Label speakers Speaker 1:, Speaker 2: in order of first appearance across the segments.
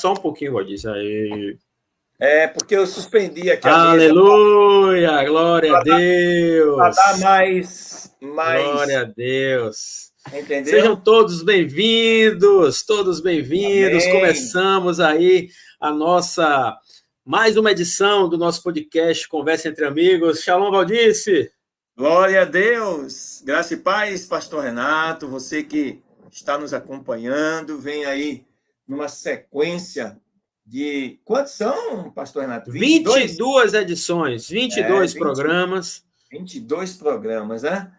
Speaker 1: só um pouquinho, Valdir. Aí.
Speaker 2: Porque eu suspendi aqui
Speaker 1: a mesa. Aleluia! Glória a Deus!
Speaker 2: Para dar mais...
Speaker 1: Glória a Deus!
Speaker 2: Entendeu?
Speaker 1: Sejam todos bem-vindos!
Speaker 2: Amém.
Speaker 1: Começamos aí a nossa... mais uma edição do nosso podcast Conversa Entre Amigos. Shalom, Valdice!
Speaker 2: Glória a Deus! Graça e paz, pastor Renato, você que está nos acompanhando, vem aí numa sequência de... Quantos são, pastor Renato?
Speaker 1: 22 edições, 22 programas.
Speaker 2: 22 programas, né?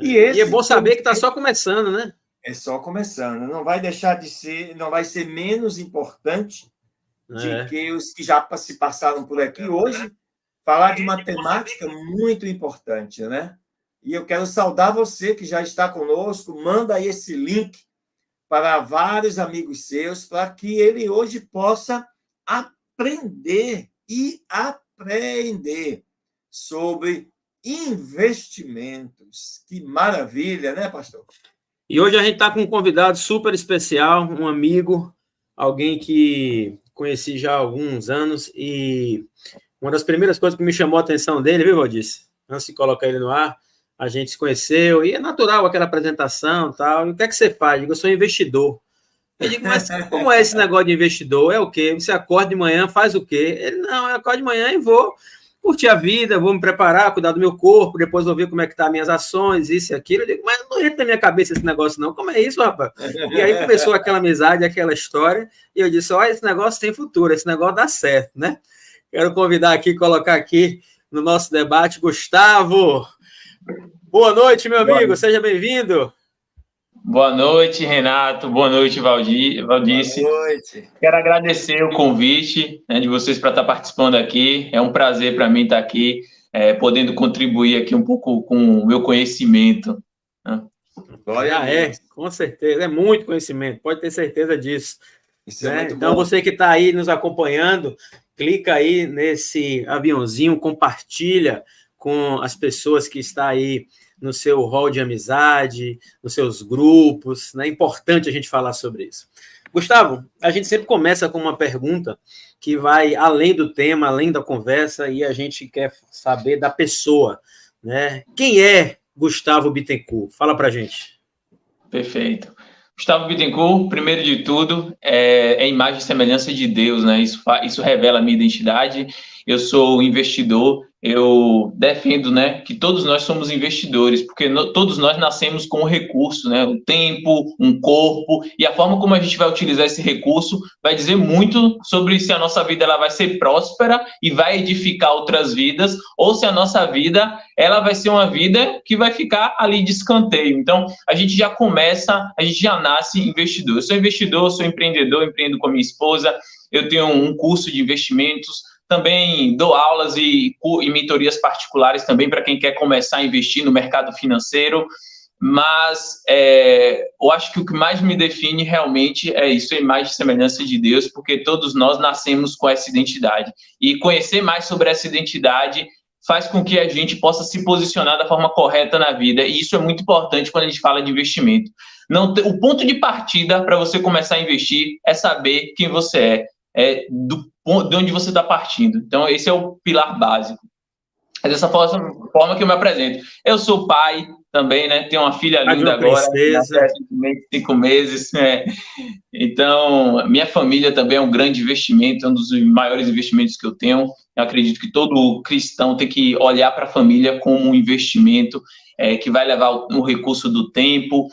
Speaker 1: E é bom saber que está só começando, né?
Speaker 2: É só começando. Não vai deixar de ser, não vai ser menos importante de que os que já se passaram por aqui hoje, falar de uma temática muito importante, né? E eu quero saudar você que já está conosco, manda aí esse link para vários amigos seus, para que ele hoje possa aprender e aprender sobre investimentos. Que maravilha, né, pastor?
Speaker 1: E hoje a gente está com um convidado super especial, um amigo, alguém que conheci já há alguns anos, e uma das primeiras coisas que me chamou a atenção dele, viu, Valdice? Antes de colocar ele no ar, a gente se conheceu, e é natural aquela apresentação e tal. E o que é que você faz? Eu digo, eu sou investidor. Eu digo, mas como é esse negócio de investidor? É o quê? Você acorda de manhã, faz o quê? Ele, não, eu acordo de manhã e vou curtir a vida, vou me preparar, cuidar do meu corpo, depois vou ver como é que tá as minhas ações, isso e aquilo. Eu digo, mas não entra na minha cabeça esse negócio, não. Como é isso, rapaz? E aí começou aquela amizade, aquela história, e eu disse, olha, esse negócio tem futuro, esse negócio dá certo, né? Quero convidar aqui, colocar aqui no nosso debate, Gustavo. Boa noite, meu amigo, seja bem-vindo.
Speaker 3: Boa noite, Renato. Boa noite, Valdice.
Speaker 2: Boa noite.
Speaker 3: Quero agradecer o convite, né, de vocês para estar participando aqui. É um prazer para mim estar aqui, podendo contribuir aqui um pouco com o meu conhecimento. Né?
Speaker 1: Com certeza. É muito conhecimento, pode ter certeza disso.
Speaker 2: Isso é muito
Speaker 1: então,
Speaker 2: bom.
Speaker 1: você que está aí nos acompanhando, clica aí nesse aviãozinho, compartilha com as pessoas que estão aí no seu hall de amizade, nos seus grupos, né? É importante a gente falar sobre isso. Gustavo, a gente sempre começa com uma pergunta que vai além do tema, além da conversa, e a gente quer saber da pessoa, né? Quem é Gustavo Bittencourt? Fala pra gente.
Speaker 3: Perfeito. Gustavo Bittencourt, primeiro de tudo, é imagem e semelhança de Deus, né? Isso revela a minha identidade. Eu sou investidor, eu defendo, né, que todos nós somos investidores, porque todos nós nascemos com um recurso, né? Um tempo, um corpo, e a forma como a gente vai utilizar esse recurso vai dizer muito sobre se a nossa vida ela vai ser próspera e vai edificar outras vidas, ou se a nossa vida ela vai ser uma vida que vai ficar ali de escanteio. Então, a gente já nasce investidor. Eu sou investidor, sou empreendedor, empreendo com a minha esposa, eu tenho um curso de investimentos, também dou aulas e mentorias particulares também para quem quer começar a investir no mercado financeiro, mas eu acho que o que mais me define realmente é isso, a imagem e semelhança de Deus, porque todos nós nascemos com essa identidade. E conhecer mais sobre essa identidade faz com que a gente possa se posicionar da forma correta na vida, e isso é muito importante quando a gente fala de investimento. O ponto de partida para você começar a investir é saber quem você de onde você está partindo. Então, esse é o pilar básico. É dessa forma que eu me apresento. Eu sou pai também, né? Tenho uma filha linda agora, recentemente 5 meses. Então, minha família também é um grande investimento, é um dos maiores investimentos que eu tenho. Eu acredito que todo cristão tem que olhar para a família como um investimento que vai levar o recurso do tempo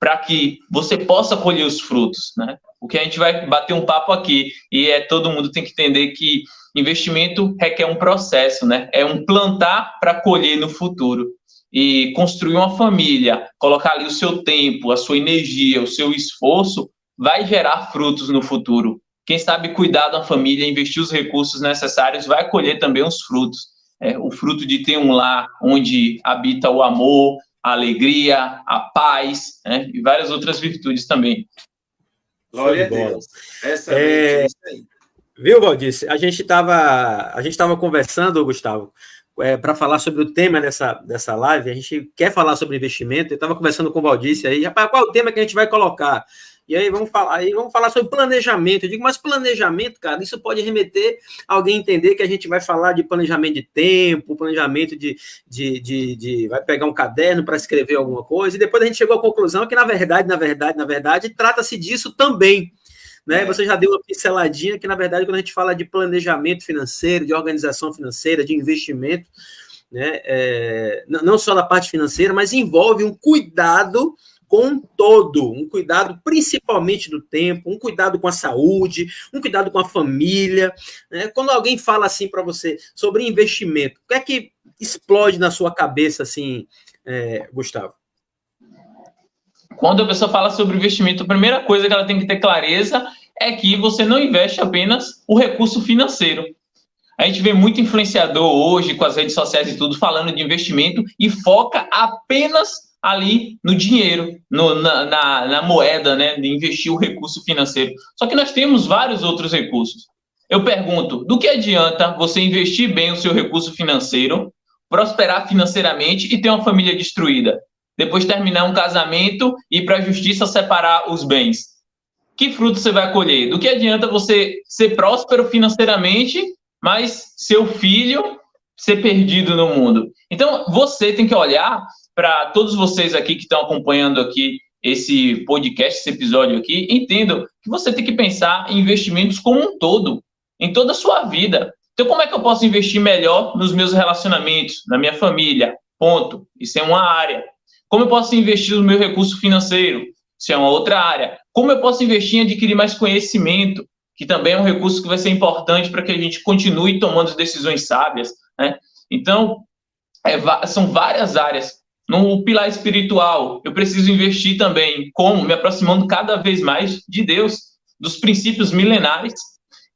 Speaker 3: para que você possa colher os frutos, né? Porque a gente vai bater um papo aqui e todo mundo tem que entender que investimento requer um processo, né? É um plantar para colher no futuro. E construir uma família, colocar ali o seu tempo, a sua energia, o seu esforço, vai gerar frutos no futuro. Quem sabe cuidar da família, investir os recursos necessários, vai colher também os frutos. O fruto de ter um lar onde habita o amor, a alegria, a paz, né? E várias outras virtudes também.
Speaker 2: Glória a Deus. É isso aí.
Speaker 1: Viu, Valdice? A gente estava conversando, Gustavo, para falar sobre o tema dessa live. A gente quer falar sobre investimento. Eu estava conversando com o Valdice aí, rapaz, qual é o tema que a gente vai colocar? E aí vamos falar sobre planejamento. Eu digo, mas planejamento, cara, isso pode remeter a alguém entender que a gente vai falar de planejamento de tempo, planejamento vai pegar um caderno para escrever alguma coisa, e depois a gente chegou à conclusão que, na verdade, trata-se disso também. Né? Você já deu uma pinceladinha que, na verdade, quando a gente fala de planejamento financeiro, de organização financeira, de investimento, né? Não só da parte financeira, mas envolve um cuidado com todo, um cuidado principalmente do tempo, um cuidado com a saúde, um cuidado com a família. Né? Quando alguém fala assim para você sobre investimento, o que é que explode na sua cabeça, assim, Gustavo?
Speaker 3: Quando a pessoa fala sobre investimento, a primeira coisa que ela tem que ter clareza é que você não investe apenas o recurso financeiro. A gente vê muito influenciador hoje, com as redes sociais e tudo, falando de investimento e foca apenas ali no dinheiro, na moeda, né, de investir o recurso financeiro. Só que nós temos vários outros recursos. Eu pergunto, do que adianta você investir bem o seu recurso financeiro, prosperar financeiramente e ter uma família destruída? Depois terminar um casamento e ir para a justiça separar os bens. Que fruto você vai colher? Do que adianta você ser próspero financeiramente, mas seu filho ser perdido no mundo? Então, você tem que olhar para todos vocês aqui que estão acompanhando aqui esse podcast, esse episódio aqui, entendam que você tem que pensar em investimentos como um todo, em toda a sua vida. Então, como é que eu posso investir melhor nos meus relacionamentos, na minha família? Ponto. Isso é uma área. Como eu posso investir no meu recurso financeiro? Isso é uma outra área. Como eu posso investir em adquirir mais conhecimento? Que também é um recurso que vai ser importante para que a gente continue tomando decisões sábias, né? Então, são várias áreas. No pilar espiritual, eu preciso investir também, como me aproximando cada vez mais de Deus, dos princípios milenares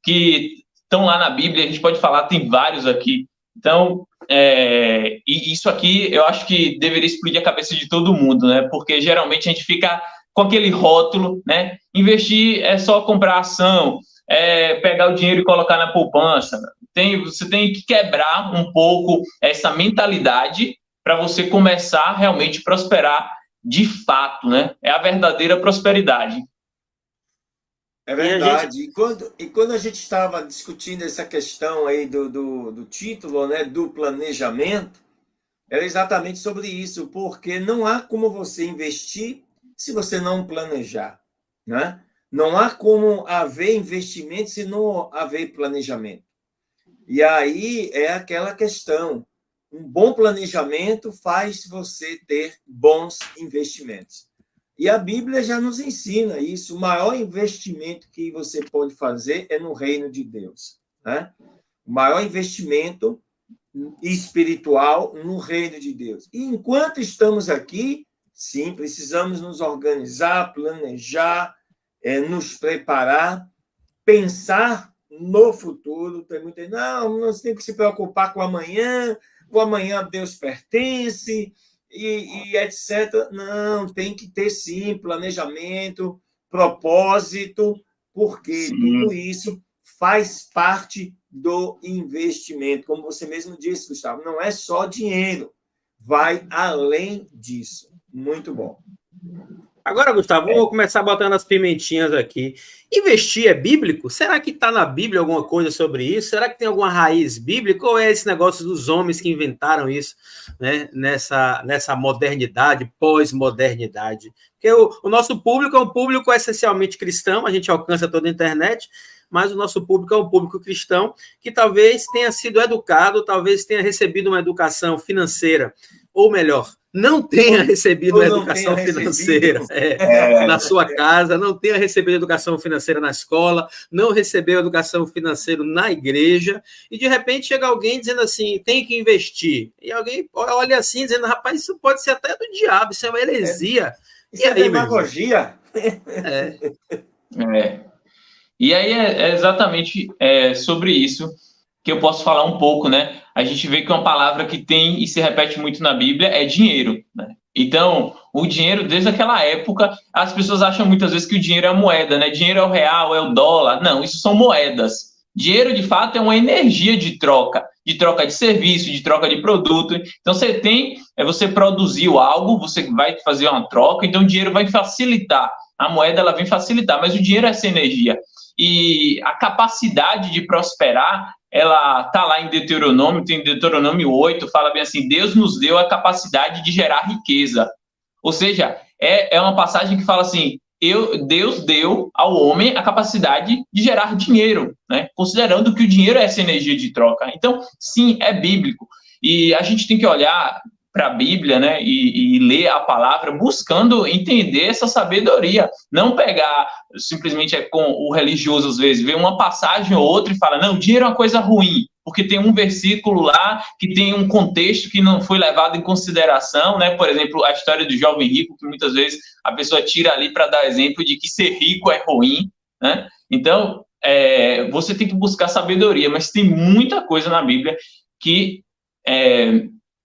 Speaker 3: que estão lá na Bíblia, a gente pode falar, tem vários aqui. Então, e isso aqui eu acho que deveria explodir a cabeça de todo mundo, né? Porque geralmente a gente fica com aquele rótulo, né? Investir é só comprar ação, pegar o dinheiro e colocar na poupança. Você tem que quebrar um pouco essa mentalidade para você começar a realmente prosperar de fato, né? É a verdadeira prosperidade.
Speaker 2: É verdade. E quando a gente estava discutindo essa questão aí do título, né, do planejamento, era exatamente sobre isso, porque não há como você investir se você não planejar, né? Não há como haver investimento se não haver planejamento. E aí é aquela questão. Um bom planejamento faz você ter bons investimentos. E a Bíblia já nos ensina isso. O maior investimento que você pode fazer é no reino de Deus, né? O maior investimento espiritual no reino de Deus. E enquanto estamos aqui, sim, precisamos nos organizar, planejar, nos preparar, pensar no futuro. Tem muita gente, não, nós temos que se preocupar com amanhã, o amanhã a Deus pertence, e etc. Não, tem que ter, sim, planejamento, propósito, porque tudo isso faz parte do investimento. Como você mesmo disse, Gustavo, não é só dinheiro, vai além disso. Muito bom.
Speaker 1: Agora, Gustavo, vou começar botando as pimentinhas aqui. Investir é bíblico? Será que está na Bíblia alguma coisa sobre isso? Será que tem alguma raiz bíblica? Ou é esse negócio dos homens que inventaram isso, né? nessa modernidade, pós-modernidade? Porque o nosso público é um público essencialmente cristão, a gente alcança toda a internet, mas o nosso público é um público cristão que talvez tenha sido educado, talvez tenha recebido uma educação financeira, ou melhor, não tenha recebido uma educação financeira na sua casa, não tenha recebido educação financeira na escola, não recebeu educação financeira na igreja, e de repente chega alguém dizendo assim, tem que investir. E alguém olha assim, dizendo, rapaz, isso pode ser até do diabo, isso é uma heresia.
Speaker 2: Isso é demagogia.
Speaker 3: E aí é exatamente sobre isso que eu posso falar um pouco, né? A gente vê que uma palavra que tem e se repete muito na Bíblia é dinheiro, né? Então, o dinheiro, desde aquela época, as pessoas acham muitas vezes que o dinheiro é a moeda, né? Dinheiro é o real, é o dólar. Não, isso são moedas. Dinheiro, de fato, é uma energia de troca de serviço, de troca de produto. Então, você produziu algo, você vai fazer uma troca, então o dinheiro vai facilitar A moeda ela vem facilitar, mas o dinheiro é essa energia. E a capacidade de prosperar, ela está lá em Deuteronômio, tem Deuteronômio 8, fala bem assim, Deus nos deu a capacidade de gerar riqueza. Ou seja, é uma passagem que fala assim, Deus deu ao homem a capacidade de gerar dinheiro, né? Considerando que o dinheiro é essa energia de troca. Então, sim, é bíblico. E a gente tem que olhar para a Bíblia, né, e ler a palavra, buscando entender essa sabedoria. Não pegar simplesmente com o religioso, às vezes, ver uma passagem ou outra e falar, não, dinheiro é uma coisa ruim, porque tem um versículo lá que tem um contexto que não foi levado em consideração, né? Por exemplo, a história do jovem rico, que muitas vezes a pessoa tira ali para dar exemplo de que ser rico é ruim, né? Então, você tem que buscar sabedoria, mas tem muita coisa na Bíblia que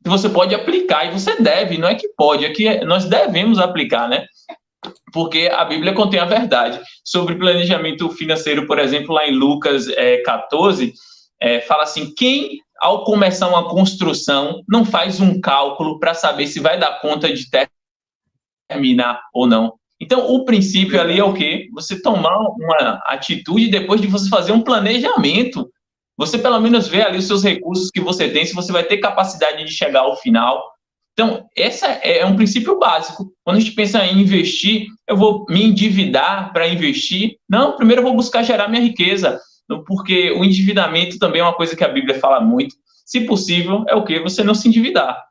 Speaker 3: você pode aplicar, e você deve, não é que pode, é que nós devemos aplicar, né? Porque a Bíblia contém a verdade. Sobre planejamento financeiro, por exemplo, lá em Lucas 14, fala assim, quem, ao começar uma construção, não faz um cálculo para saber se vai dar conta de terminar ou não? Então, o princípio ali é o quê? Você tomar uma atitude depois de você fazer um planejamento. Você, pelo menos, vê ali os seus recursos que você tem, se você vai ter capacidade de chegar ao final. Então, esse é um princípio básico. Quando a gente pensa em investir, eu vou me endividar para investir? Não, primeiro eu vou buscar gerar minha riqueza, porque o endividamento também é uma coisa que a Bíblia fala muito. Se possível, é o quê? Você não se endividar.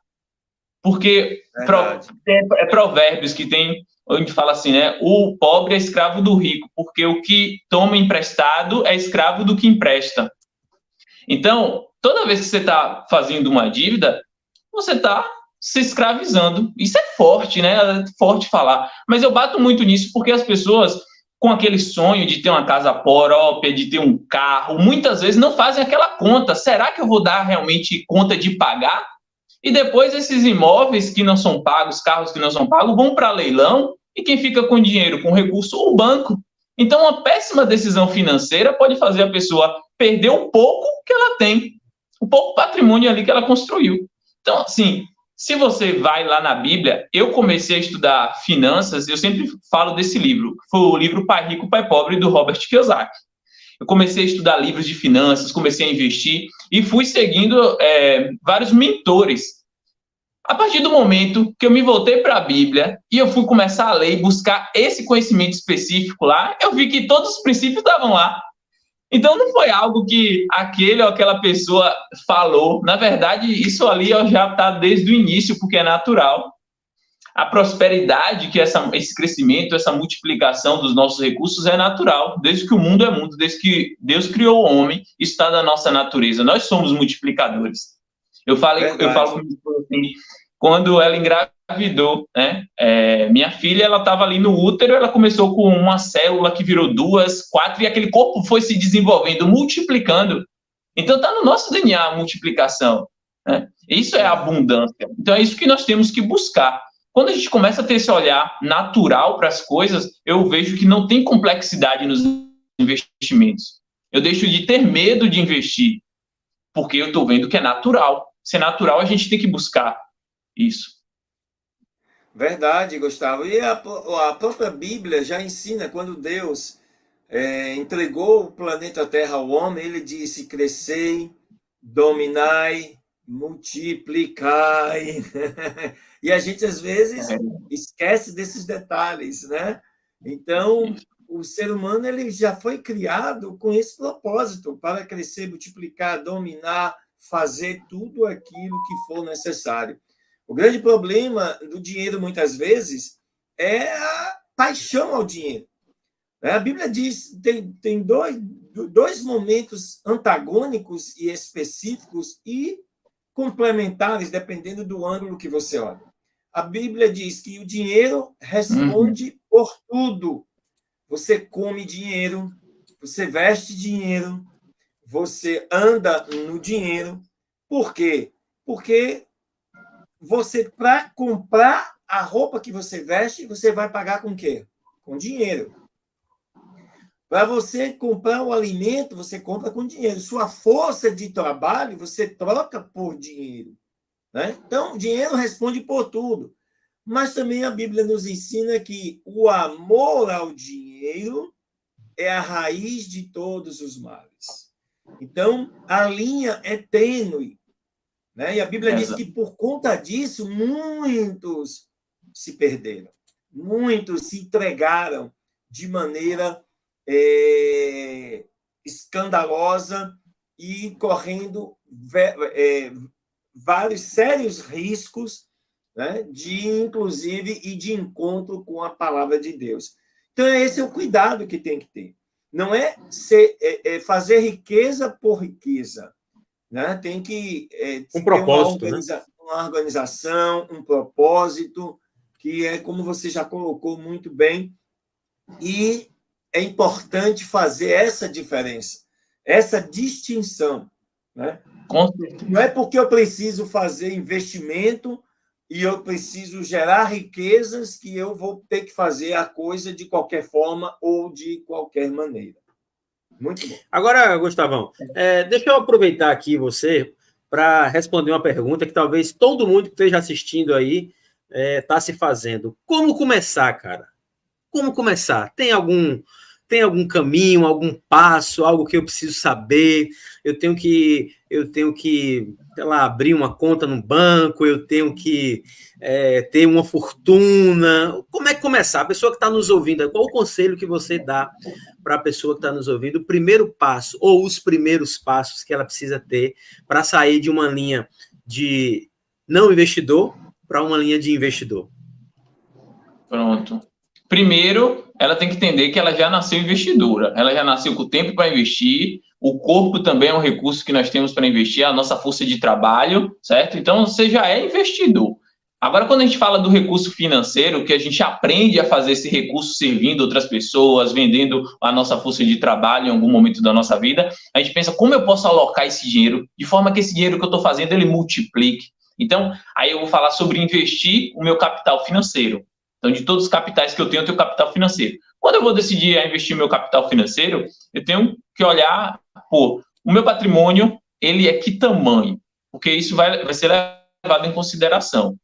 Speaker 3: Porque é Provérbios que tem, onde fala assim, né? O pobre é escravo do rico, porque o que toma emprestado é escravo do que empresta. Então, toda vez que você está fazendo uma dívida, você está se escravizando. Isso é forte, né? É forte falar. Mas eu bato muito nisso porque as pessoas, com aquele sonho de ter uma casa própria, de ter um carro, muitas vezes não fazem aquela conta. Será que eu vou dar realmente conta de pagar? E depois esses imóveis que não são pagos, carros que não são pagos, vão para leilão, e quem fica com dinheiro, com recurso? O banco. Então, uma péssima decisão financeira pode fazer a pessoa perder o pouco que ela tem, o pouco patrimônio ali que ela construiu. Então, assim, se você vai lá na Bíblia, eu comecei a estudar finanças, eu sempre falo desse livro, foi o livro Pai Rico, Pai Pobre, do Robert Kiyosaki. Eu comecei a estudar livros de finanças, comecei a investir e fui seguindo vários mentores. A partir do momento que eu me voltei para a Bíblia e eu fui começar a ler e buscar esse conhecimento específico lá, eu vi que todos os princípios estavam lá. Então, não foi algo que aquele ou aquela pessoa falou. Na verdade, isso ali já está desde o início, porque é natural. A prosperidade, que esse crescimento, essa multiplicação dos nossos recursos é natural. Desde que o mundo é mundo, desde que Deus criou o homem, isso está na nossa natureza. Nós somos multiplicadores. Eu falo assim, quando ela engravidou, né? Minha filha, ela estava ali no útero, ela começou com uma célula que virou 2, 4, e aquele corpo foi se desenvolvendo, multiplicando. Então, está no nosso DNA a multiplicação, né? Isso é abundância. Então, é isso que nós temos que buscar. Quando a gente começa a ter esse olhar natural para as coisas, eu vejo que não tem complexidade nos investimentos. Eu deixo de ter medo de investir, porque eu estou vendo que é natural. Se é natural, a gente tem que buscar isso.
Speaker 2: Verdade, Gustavo. E a própria Bíblia já ensina, quando Deus entregou o planeta Terra ao homem, ele disse, crescei, dominai, multiplicai. E a gente, às vezes, esquece desses detalhes, né? Então, o ser humano ele já foi criado com esse propósito, para crescer, multiplicar, dominar, fazer tudo aquilo que for necessário. O grande problema do dinheiro, muitas vezes, é a paixão ao dinheiro. A Bíblia diz que tem dois momentos antagônicos e específicos e complementares, dependendo do ângulo que você olha. A Bíblia diz que o dinheiro responde por tudo. Você come dinheiro, você veste dinheiro, você anda no dinheiro. Por quê? Porque você, para comprar a roupa que você veste, você vai pagar com o quê? Com dinheiro. Para você comprar o alimento, você compra com dinheiro. Sua força de trabalho, você troca por dinheiro, né? Então, o dinheiro responde por tudo. mas também a Bíblia nos ensina que o amor ao dinheiro é a raiz de todos os males. Então, a linha é tênue, né? E a Bíblia diz que, por conta disso, muitos se perderam, muitos se entregaram de maneira escandalosa e correndo vários sérios riscos, né, inclusive, e de encontro com a palavra de Deus. Então, esse é o cuidado que tem que ter. Não é fazer riqueza por riqueza, né? Tem que
Speaker 1: um propósito,
Speaker 2: uma organização, um propósito, que é como você já colocou muito bem, e é importante fazer essa diferença, essa distinção, né? Não é porque eu preciso fazer investimento e eu preciso gerar riquezas que eu vou ter que fazer a coisa de qualquer forma ou de qualquer maneira. Muito bom.
Speaker 1: Agora, Gustavão, deixa eu aproveitar aqui você para responder uma pergunta que talvez todo mundo que esteja assistindo aí está se fazendo. Como começar, cara? Como começar? Tem algum caminho, algum passo, algo que eu preciso saber? Eu tenho que, sei lá, abrir uma conta no banco, eu tenho que ter uma fortuna. Como é que começar? A pessoa que está nos ouvindo, qual o conselho que você dá para a pessoa que está nos ouvindo? O primeiro passo, ou os primeiros passos que ela precisa ter para sair de uma linha de não investidor para uma linha de investidor?
Speaker 3: Pronto. Primeiro, ela tem que entender que ela já nasceu investidora, ela já nasceu com o tempo para investir, o corpo também é um recurso que nós temos para investir, a nossa força de trabalho, certo? Então, você já é investidor. Agora, quando a gente fala do recurso financeiro, que a gente aprende a fazer esse recurso servindo outras pessoas, vendendo a nossa força de trabalho em algum momento da nossa vida, a gente pensa, como eu posso alocar esse dinheiro de forma que esse dinheiro que eu estou fazendo, ele multiplique? Então, aí eu vou falar sobre investir o meu capital financeiro. Então, de todos os capitais que eu tenho capital financeiro. Quando eu vou decidir a investir meu capital financeiro, eu tenho que olhar, o meu patrimônio, ele é que tamanho? Porque isso vai ser levado em consideração.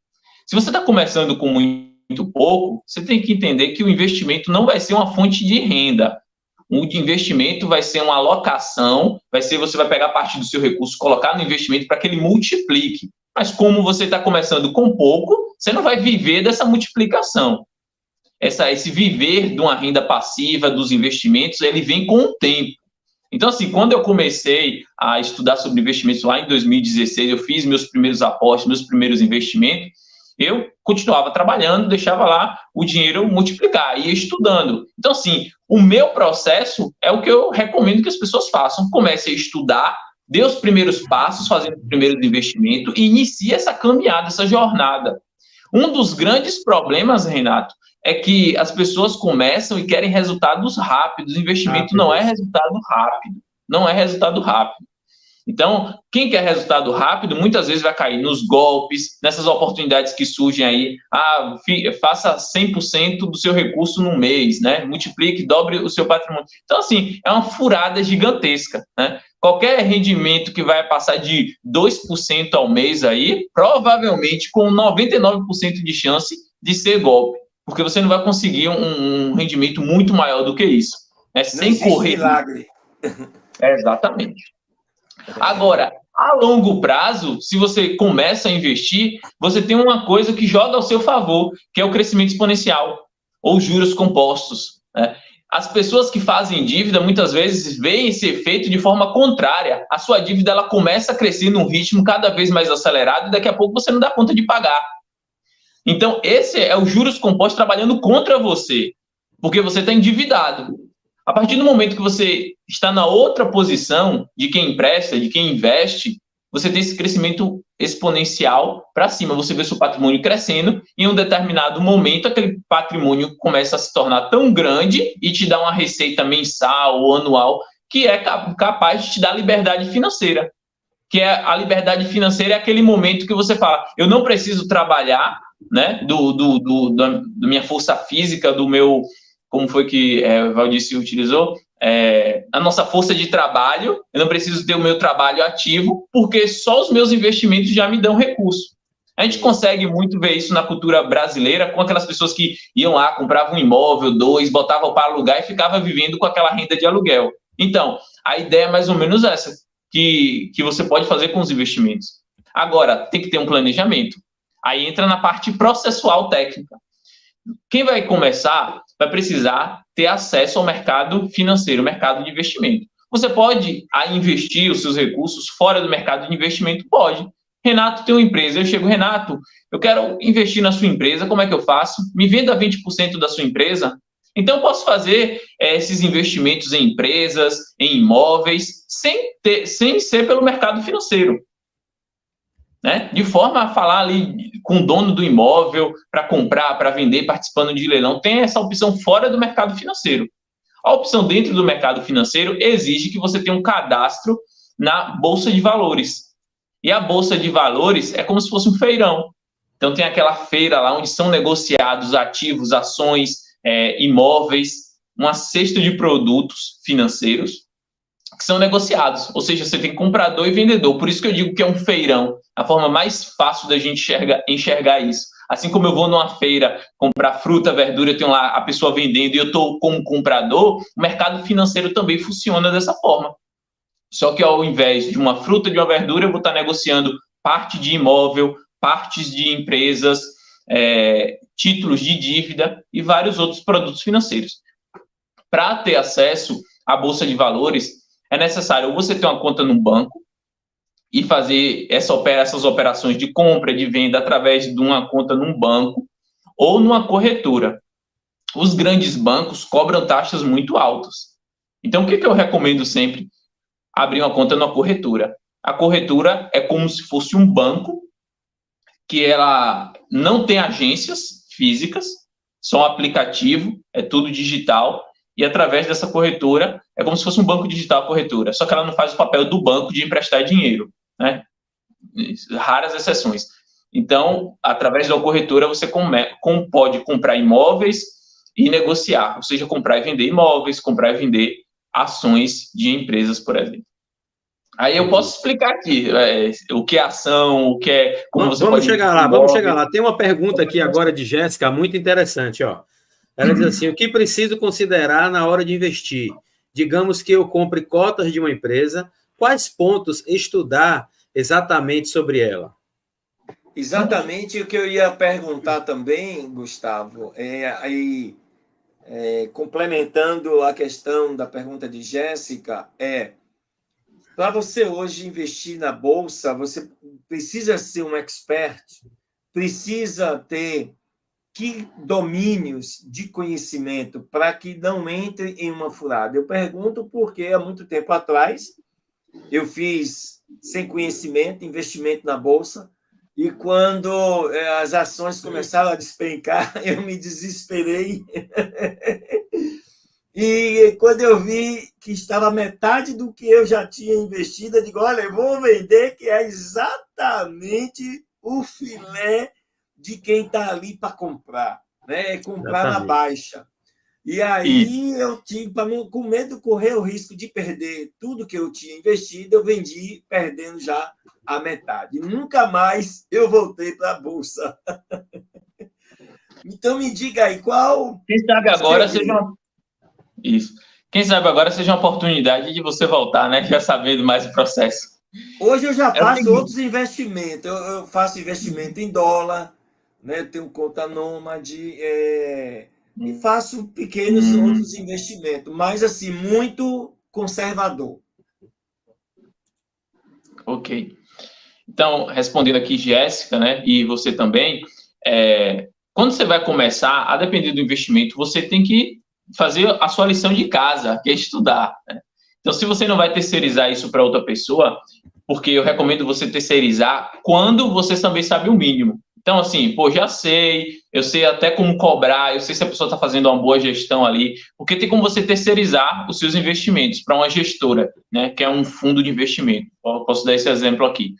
Speaker 3: Se você está começando com muito pouco, você tem que entender que o investimento não vai ser uma fonte de renda. O investimento vai ser uma alocação, você vai pegar parte do seu recurso, colocar no investimento para que ele multiplique. Mas como você está começando com pouco, você não vai viver dessa multiplicação. Esse viver de uma renda passiva, dos investimentos, ele vem com o tempo. Então, assim, quando eu comecei a estudar sobre investimentos lá em 2016, eu fiz meus primeiros aportes, meus primeiros investimentos, eu continuava trabalhando, deixava lá o dinheiro multiplicar, ia estudando. Então, assim, o meu processo é o que eu recomendo que as pessoas façam. Comece a estudar, dê os primeiros passos, fazendo o primeiro investimento e inicie essa caminhada, essa jornada. Um dos grandes problemas, Renato, é que as pessoas começam e querem resultados rápidos. O investimento não é resultado rápido. Não é resultado rápido. Então, quem quer resultado rápido, muitas vezes vai cair nos golpes, nessas oportunidades que surgem aí. Faça 100% do seu recurso no mês, né? Multiplique, dobre o seu patrimônio. Então, assim, é uma furada gigantesca, né? Qualquer rendimento que vai passar de 2% ao mês aí, provavelmente com 99% de chance de ser golpe, porque você não vai conseguir um rendimento muito maior do que isso, né? Sem correr.
Speaker 2: Milagre.
Speaker 3: Exatamente. Agora, a longo prazo, se você começa a investir, você tem uma coisa que joga ao seu favor, que é o crescimento exponencial, ou juros compostos, né? As pessoas que fazem dívida, muitas vezes, veem esse efeito de forma contrária. A sua dívida ela começa a crescer num ritmo cada vez mais acelerado e daqui a pouco você não dá conta de pagar. Então, esse é o juros compostos trabalhando contra você, porque você está endividado. A partir do momento que você está na outra posição de quem empresta, de quem investe, você tem esse crescimento exponencial para cima. Você vê seu patrimônio crescendo e em um determinado momento aquele patrimônio começa a se tornar tão grande e te dá uma receita mensal ou anual que é capaz de te dar liberdade financeira. Que é a liberdade financeira é aquele momento que você fala, eu não preciso trabalhar, né, da minha força física, do meu, como foi que Valdice utilizou, a nossa força de trabalho, eu não preciso ter o meu trabalho ativo, porque só os meus investimentos já me dão recurso. A gente consegue muito ver isso na cultura brasileira, com aquelas pessoas que iam lá, compravam um imóvel, 2, botavam para alugar e ficava vivendo com aquela renda de aluguel. Então, a ideia é mais ou menos essa, que você pode fazer com os investimentos. Agora, tem que ter um planejamento. Aí entra na parte processual técnica. Quem vai começar vai precisar ter acesso ao mercado financeiro, mercado de investimento. Você pode investir os seus recursos fora do mercado de investimento? Pode. Renato tem uma empresa, eu chego, Renato, eu quero investir na sua empresa, como é que eu faço? Me venda 20% da sua empresa. Então, eu posso fazer esses investimentos em empresas, em imóveis, sem ser pelo mercado financeiro. Né? De forma a falar ali com o dono do imóvel, para comprar, para vender, participando de leilão, tem essa opção fora do mercado financeiro. A opção dentro do mercado financeiro exige que você tenha um cadastro na Bolsa de Valores. E a Bolsa de Valores é como se fosse um feirão. Então, tem aquela feira lá onde são negociados ativos, ações, imóveis, uma cesta de produtos financeiros que são negociados. Ou seja, você tem comprador e vendedor. Por isso que eu digo que é um feirão. A forma mais fácil da gente enxergar isso. Assim como eu vou numa feira comprar fruta, verdura, eu tenho lá a pessoa vendendo e eu estou como comprador, o mercado financeiro também funciona dessa forma. Só que ao invés de uma fruta, de uma verdura, eu vou estar negociando parte de imóvel, partes de empresas, títulos de dívida e vários outros produtos financeiros. Para ter acesso à Bolsa de Valores, é necessário você ter uma conta no banco e fazer essas operações de compra e de venda através de uma conta num banco ou numa corretora. Os grandes bancos cobram taxas muito altas. Então, o que eu recomendo sempre? Abrir uma conta numa corretora. A corretora é como se fosse um banco que ela não tem agências físicas, só um aplicativo, é tudo digital, e através dessa corretora, é como se fosse um banco digital a corretora, só que ela não faz o papel do banco de emprestar dinheiro, né? Raras exceções. Então, através da corretora, você pode comprar imóveis e negociar, ou seja, comprar e vender imóveis, comprar e vender ações de empresas, por exemplo. Aí eu posso explicar aqui o que é ação, o que é...
Speaker 1: Vamos chegar lá. Tem uma pergunta aqui agora de Jéssica, muito interessante, ó. Ela diz assim, o que preciso considerar na hora de investir? Digamos que eu compre cotas de uma empresa, quais pontos estudar exatamente sobre ela?
Speaker 2: Exatamente o que eu ia perguntar também, Gustavo, complementando a questão da pergunta de Jéssica, para você hoje investir na Bolsa, você precisa ser um expert, precisa ter que domínios de conhecimento para que não entre em uma furada. Eu pergunto porque há muito tempo atrás eu fiz, sem conhecimento, investimento na Bolsa, e quando as ações começaram a despencar, eu me desesperei. E quando eu vi que estava metade do que eu já tinha investido, eu digo, olha, eu vou vender, que é exatamente o filé de quem está ali para comprar, né? É comprar na baixa. E aí eu tive, com medo de correr o risco de perder tudo que eu tinha investido, eu vendi perdendo já a metade. Nunca mais eu voltei para a Bolsa. Então me diga aí, qual...
Speaker 3: Quem sabe agora Quem sabe agora seja uma oportunidade de você voltar, né? Já sabendo mais o processo.
Speaker 2: Hoje eu já faço outros investimentos. Eu faço investimento em dólar, né? Tenho conta nômade, e faço pequenos outros investimentos, mas assim, muito conservador.
Speaker 3: Ok. Então, respondendo aqui, Jéssica, né? E você também, quando você vai começar, a depender do investimento, você tem que fazer a sua lição de casa, que é estudar, né? Então, se você não vai terceirizar isso para outra pessoa, porque eu recomendo você terceirizar quando você também sabe o mínimo. Então, assim, eu sei até como cobrar, eu sei se a pessoa está fazendo uma boa gestão ali, porque tem como você terceirizar os seus investimentos para uma gestora, né, que é um fundo de investimento. Eu posso dar esse exemplo aqui.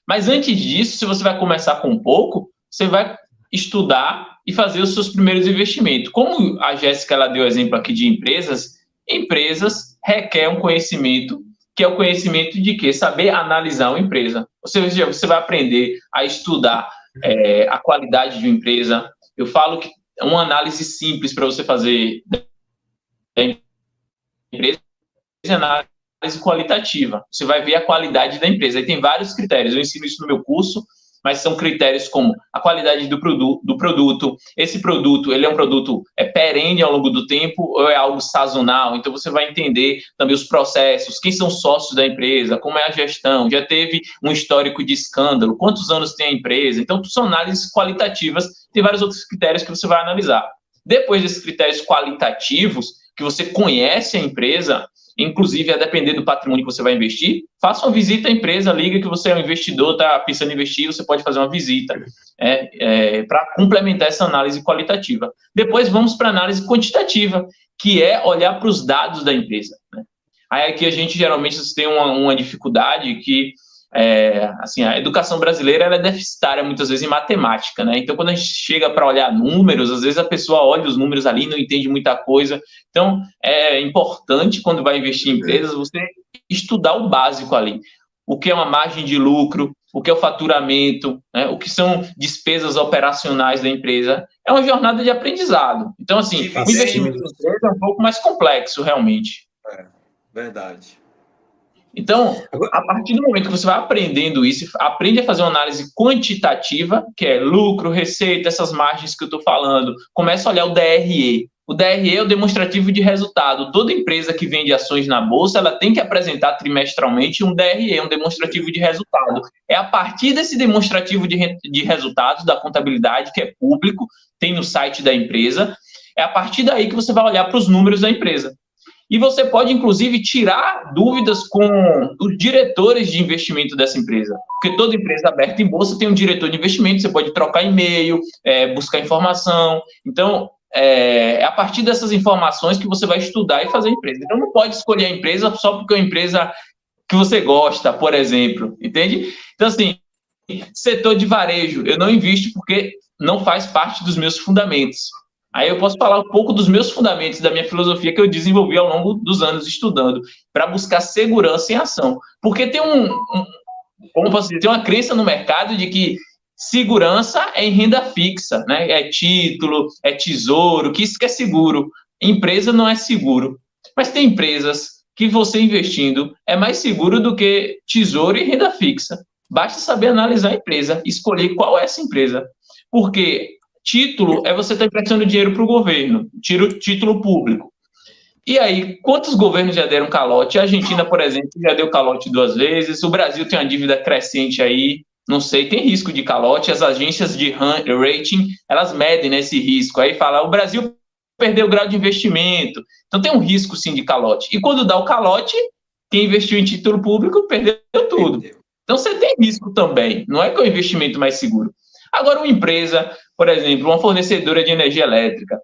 Speaker 3: Mas antes disso, se você vai começar com pouco, você vai estudar e fazer os seus primeiros investimentos. Como a Jéssica ela deu exemplo aqui de empresas requer um conhecimento, que é o conhecimento de quê? Saber analisar uma empresa. Ou seja, você vai aprender a estudar a qualidade de uma empresa. Eu falo que uma análise simples para você fazer da empresa é análise qualitativa. Você vai ver a qualidade da empresa. Aí tem vários critérios. Eu ensino isso no meu curso, mas são critérios como a qualidade do produto. Esse produto, ele é um produto perene ao longo do tempo ou é algo sazonal? Então, você vai entender também os processos, quem são os sócios da empresa, como é a gestão, já teve um histórico de escândalo, quantos anos tem a empresa? Então, são análises qualitativas, tem vários outros critérios que você vai analisar. Depois desses critérios qualitativos, que você conhece a empresa, inclusive a depender do patrimônio que você vai investir, faça uma visita à empresa, liga que você é um investidor, está pensando em investir, você pode fazer uma visita para complementar essa análise qualitativa. Depois vamos para a análise quantitativa, que é olhar para os dados da empresa, né? Aí aqui a gente geralmente tem uma dificuldade que assim, a educação brasileira ela é deficitária muitas vezes em matemática, né? Então, quando a gente chega para olhar números, às vezes a pessoa olha os números ali e não entende muita coisa. Então, é importante, quando vai investir em empresas, você estudar o básico ali. O que é uma margem de lucro, o que é o faturamento, né? O que são despesas operacionais da empresa. É uma jornada de aprendizado. Então, assim, o investimento em empresa é um pouco mais complexo, realmente.
Speaker 2: Verdade.
Speaker 3: Então, a partir do momento que você vai aprendendo isso, aprende a fazer uma análise quantitativa, que é lucro, receita, essas margens que eu estou falando, começa a olhar o DRE. O DRE é o demonstrativo de resultado. Toda empresa que vende ações na bolsa, ela tem que apresentar trimestralmente um DRE, um demonstrativo de resultado. É a partir desse demonstrativo de resultados da contabilidade, que é público, tem no site da empresa, é a partir daí que você vai olhar para os números da empresa. E você pode, inclusive, tirar dúvidas com os diretores de investimento dessa empresa. Porque toda empresa aberta em bolsa tem um diretor de investimento, você pode trocar e-mail, buscar informação. Então, é a partir dessas informações que você vai estudar e fazer a empresa. Então, não pode escolher a empresa só porque é uma empresa que você gosta, por exemplo. Entende? Então, assim, setor de varejo, eu não invisto porque não faz parte dos meus fundamentos. Aí eu posso falar um pouco dos meus fundamentos, da minha filosofia que eu desenvolvi ao longo dos anos estudando, para buscar segurança em ação. Porque tem como posso dizer, tem uma crença no mercado de que segurança é em renda fixa, né? É título, é tesouro, que isso que é seguro. Empresa não é seguro. Mas tem empresas que você investindo é mais seguro do que tesouro e renda fixa. Basta saber analisar a empresa, escolher qual é essa empresa. Porque título é você estar emprestando dinheiro para o governo, título público. E aí, quantos governos já deram calote? A Argentina, por exemplo, já deu calote 2 vezes. O Brasil tem uma dívida crescente aí, não sei, tem risco de calote. As agências de rating, elas medem, né, esse risco. Aí fala, o Brasil perdeu o grau de investimento. Então tem um risco, sim, de calote. E quando dá o calote, quem investiu em título público perdeu tudo. Então você tem risco também. Não é que é o investimento mais seguro. Agora, uma empresa, por exemplo, uma fornecedora de energia elétrica,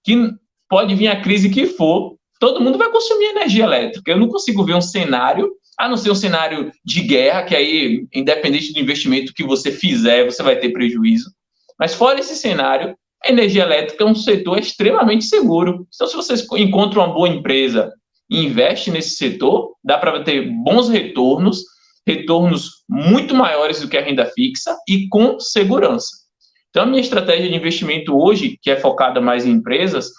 Speaker 3: que pode vir a crise que for, todo mundo vai consumir energia elétrica. Eu não consigo ver um cenário, a não ser um cenário de guerra, que aí, independente do investimento que você fizer, você vai ter prejuízo. Mas fora esse cenário, a energia elétrica é um setor extremamente seguro. Então, se você encontra uma boa empresa e investe nesse setor, dá para ter bons retornos muito maiores do que a renda fixa e com segurança. Então, a minha estratégia de investimento hoje, que é focada mais em empresas,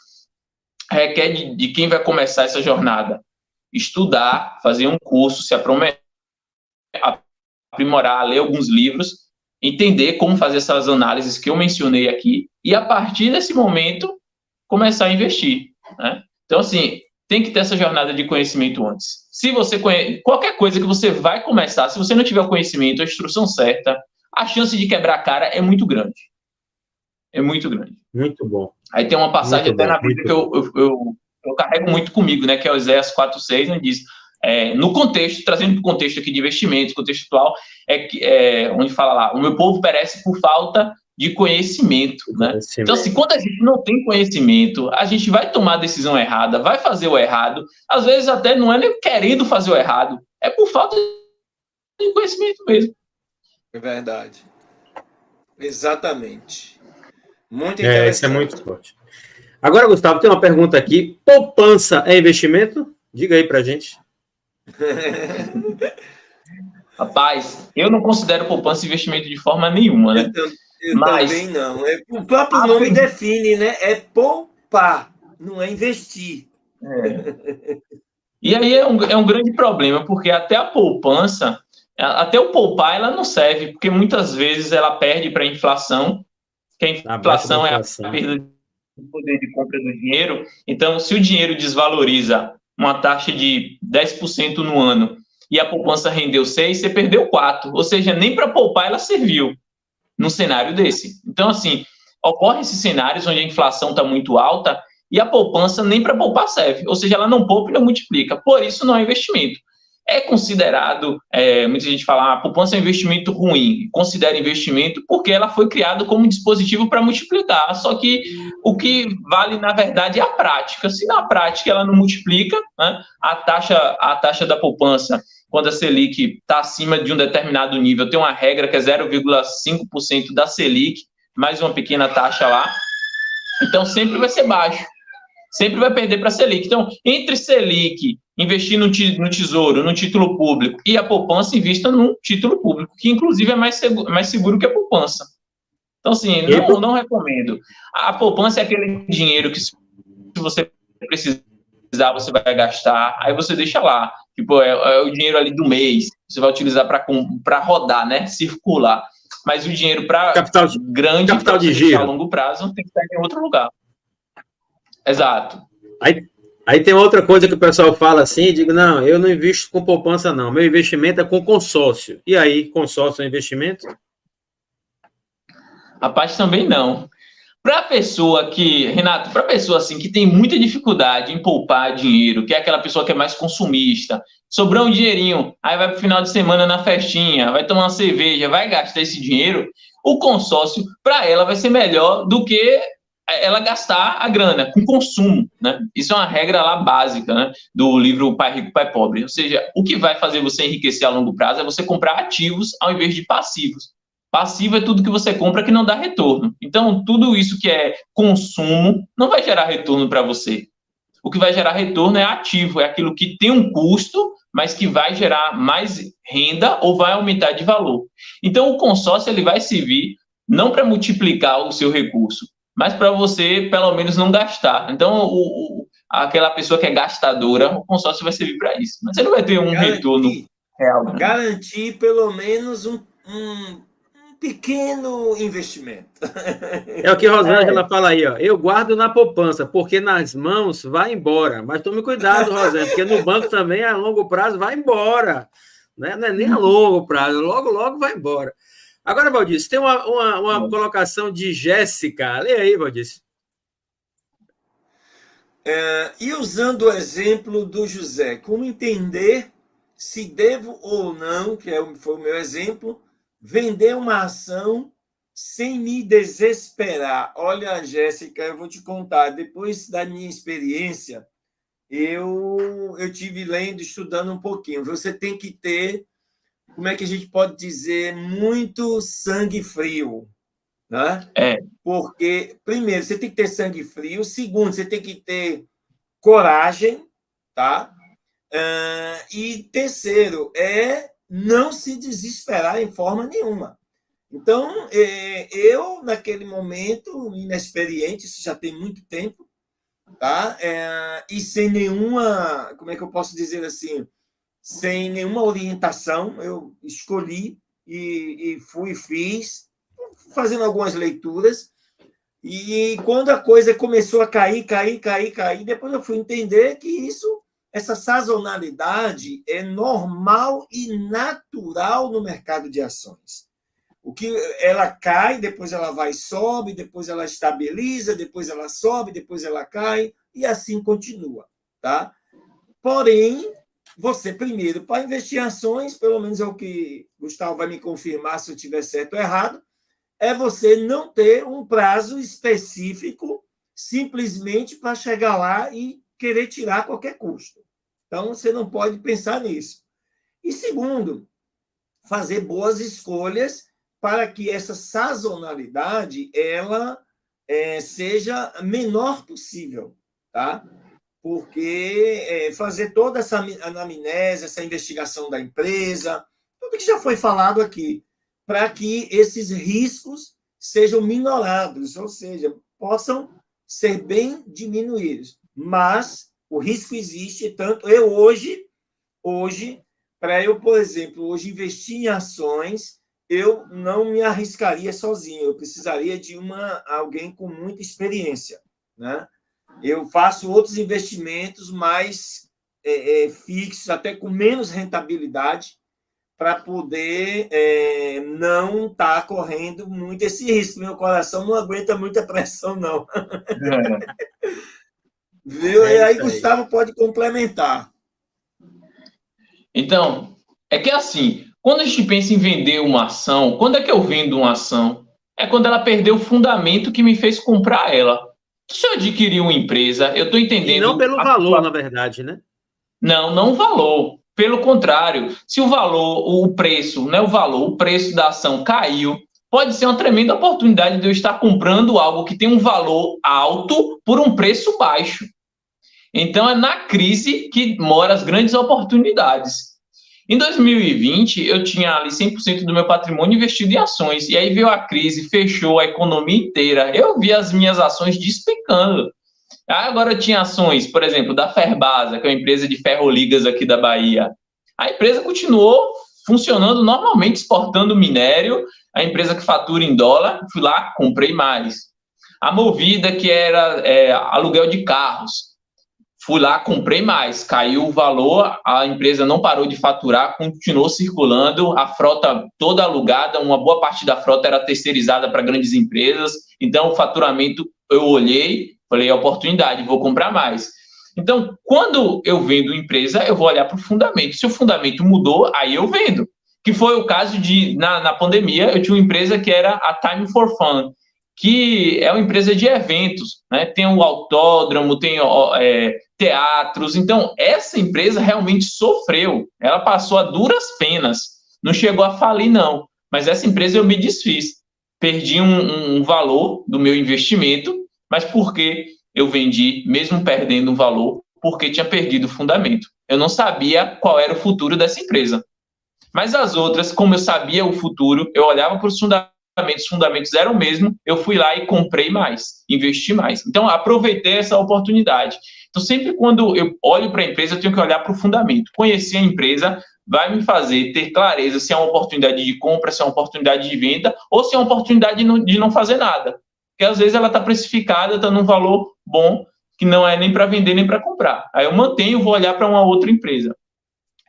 Speaker 3: requer de quem vai começar essa jornada estudar, fazer um curso, se aprimorar, ler alguns livros, entender como fazer essas análises que eu mencionei aqui e, a partir desse momento, começar a investir, né? Então, assim, tem que ter essa jornada de conhecimento antes. Se você qualquer coisa que você vai começar, se você não tiver o conhecimento, a instrução certa, a chance de quebrar a cara é muito grande. É muito grande.
Speaker 1: Muito bom.
Speaker 3: Aí tem uma passagem até na Bíblia que eu carrego muito comigo, né, que é o Oséias 4:6, onde diz, no contexto, trazendo para o contexto aqui de investimento, contexto atual, onde fala lá, o meu povo perece por falta de conhecimento, né? Então, assim, quando a gente não tem conhecimento, a gente vai tomar a decisão errada, vai fazer o errado, às vezes até não é nem querendo fazer o errado, é por falta de conhecimento mesmo.
Speaker 2: É verdade. Exatamente. Muito interessante.
Speaker 1: Isso é muito forte. Agora, Gustavo, tem uma pergunta aqui. Poupança é investimento? Diga aí pra gente.
Speaker 3: Rapaz, eu não considero poupança investimento de forma nenhuma, né?
Speaker 2: Eu também não. O próprio nome define, né? É poupar, não é investir.
Speaker 3: E aí é um grande problema, porque até a poupança, até o poupar, ela não serve, porque muitas vezes ela perde para a inflação, que a inflação é a perda do poder de compra do dinheiro. Então, se o dinheiro desvaloriza uma taxa de 10% no ano e a poupança rendeu 6%, você perdeu 4%. Ou seja, nem para poupar ela serviu num cenário desse. Então, assim, ocorrem esses cenários onde a inflação está muito alta e a poupança nem para poupar serve. Ou seja, ela não poupa e não multiplica. Por isso, não é investimento. É considerado, muita gente fala, a poupança é um investimento ruim. Considera investimento porque ela foi criada como dispositivo para multiplicar. Só que o que vale, na verdade, é a prática. Se na prática ela não multiplica, né, a taxa da poupança, quando a Selic está acima de um determinado nível, tem uma regra que é 0,5% da Selic, mais uma pequena taxa lá. Então, sempre vai ser baixo. Sempre vai perder para a Selic. Então, entre Selic, investir no tesouro, no título público, e a poupança, invista no título público, que inclusive é mais seguro que a poupança. Então, assim, não recomendo. A poupança é aquele dinheiro que, se você precisar, você vai gastar, aí você deixa lá. Tipo, é o dinheiro ali do mês, você vai utilizar para rodar, né? Circular. Mas o dinheiro para grande, capital de giro a longo prazo, tem que estar em outro lugar. Exato.
Speaker 1: Aí tem outra coisa que o pessoal fala assim, digo, não, eu não invisto com poupança não, meu investimento é com consórcio. E aí, consórcio é investimento?
Speaker 3: Rapaz, também não. Para pessoa que, Renato, para pessoa assim que tem muita dificuldade em poupar dinheiro, que é aquela pessoa que é mais consumista, sobrou um dinheirinho, aí vai para o final de semana na festinha, vai tomar uma cerveja, vai gastar esse dinheiro, o consórcio para ela vai ser melhor do que ela gastar a grana com consumo, né? Isso é uma regra lá básica, né, do livro Pai Rico, Pai Pobre. Ou seja, o que vai fazer você enriquecer a longo prazo é você comprar ativos ao invés de passivos. Passivo é tudo que você compra que não dá retorno. Então, tudo isso que é consumo não vai gerar retorno para você. O que vai gerar retorno é ativo, é aquilo que tem um custo, mas que vai gerar mais renda ou vai aumentar de valor. Então, o consórcio ele vai servir não para multiplicar o seu recurso, mas para você, pelo menos, não gastar. Então, aquela pessoa que é gastadora, o consórcio vai servir para isso. Mas você não vai ter um retorno real. Né?
Speaker 2: Garantir, pelo menos, um pequeno investimento.
Speaker 1: É o que a Rosângela fala aí, ó. Eu guardo na poupança, porque nas mãos vai embora. Mas tome cuidado, Rosângela, porque no banco também a longo prazo vai embora. Né? Não é nem a longo prazo, logo vai embora. Agora, Valdir, tem uma colocação de Jéssica. Lê aí, Valdir.
Speaker 2: E usando o exemplo do José, como entender se devo ou não, que foi o meu exemplo, vender uma ação sem me desesperar? Olha, Jéssica, eu vou te contar, depois da minha experiência, eu tive lendo, estudando um pouquinho. Você tem que ter, como é que a gente pode dizer, muito sangue frio, né? Porque, primeiro, você tem que ter sangue frio. Segundo, você tem que ter coragem, tá? E terceiro, não se desesperar em forma nenhuma. Então, eu, naquele momento, inexperiente, isso já tem muito tempo, tá? E sem nenhuma, como é que eu posso dizer assim, sem nenhuma orientação, eu escolhi e fiz, fazendo algumas leituras, e quando a coisa começou a cair, depois eu fui entender que essa sazonalidade é normal e natural no mercado de ações. O que ela cai, depois ela vai e sobe, depois ela estabiliza, depois ela sobe, depois ela cai, e assim continua, tá? Porém, você primeiro, para investir em ações, pelo menos é o que Gustavo vai me confirmar se eu estiver certo ou errado, é você não ter um prazo específico simplesmente para chegar lá e querer tirar a qualquer custo. Então, você não pode pensar nisso. E segundo, fazer boas escolhas para que essa sazonalidade ela seja menor possível, tá? Porque fazer toda essa anamnese, essa investigação da empresa, tudo que já foi falado aqui, para que esses riscos sejam minorados, ou seja, possam ser bem diminuídos. Mas o risco existe, tanto eu hoje, para eu, por exemplo, hoje investir em ações, eu não me arriscaria sozinho, eu precisaria de alguém com muita experiência, né? Eu faço outros investimentos mais fixos, até com menos rentabilidade, para poder não estar correndo muito esse risco. Meu coração não aguenta muita pressão, não. Viu? E aí, Gustavo pode complementar.
Speaker 3: Então, é que assim, quando a gente pensa em vender uma ação, quando é que eu vendo uma ação? É quando ela perdeu o fundamento que me fez comprar ela. Se eu adquirir uma empresa, eu estou entendendo...
Speaker 1: E não pelo valor, na verdade, né?
Speaker 3: Não o valor. Pelo contrário, se o valor, o preço, não é o valor, o preço da ação caiu, pode ser uma tremenda oportunidade de eu estar comprando algo que tem um valor alto por um preço baixo. Então, é na crise que moram as grandes oportunidades. Em 2020, eu tinha ali 100% do meu patrimônio investido em ações. E aí veio a crise, fechou a economia inteira. Eu vi as minhas ações despencando. Agora eu tinha ações, por exemplo, da Ferbasa, que é uma empresa de ferroligas aqui da Bahia. A empresa continuou funcionando normalmente, exportando minério. A empresa que fatura em dólar, fui lá, comprei mais. A Movida, que era aluguel de carros. Fui lá, comprei mais, caiu o valor, a empresa não parou de faturar, continuou circulando, a frota toda alugada, uma boa parte da frota era terceirizada para grandes empresas, então o faturamento eu olhei, falei, oportunidade, vou comprar mais. Então, quando eu vendo empresa, eu vou olhar para o fundamento. Se o fundamento mudou, aí eu vendo. Que foi o caso de, na pandemia, eu tinha uma empresa que era a Time for Fun, que é uma empresa de eventos, né? Tem o autódromo, tem teatros. Então, essa empresa realmente sofreu. Ela passou a duras penas. Não chegou a falir, não. Mas essa empresa eu me desfiz. Perdi um valor do meu investimento, mas porque eu vendi, mesmo perdendo um valor, porque tinha perdido o fundamento. Eu não sabia qual era o futuro dessa empresa. Mas as outras, como eu sabia o futuro, eu olhava para os fundamentos eram o mesmo, eu fui lá e comprei mais, investi mais. Então, aproveitei essa oportunidade. Então, sempre quando eu olho para a empresa, eu tenho que olhar para o fundamento. Conhecer a empresa vai me fazer ter clareza se é uma oportunidade de compra, se é uma oportunidade de venda, ou se é uma oportunidade de não fazer nada. Porque, às vezes, ela está precificada, está num valor bom, que não é nem para vender, nem para comprar. Aí eu mantenho, vou olhar para uma outra empresa.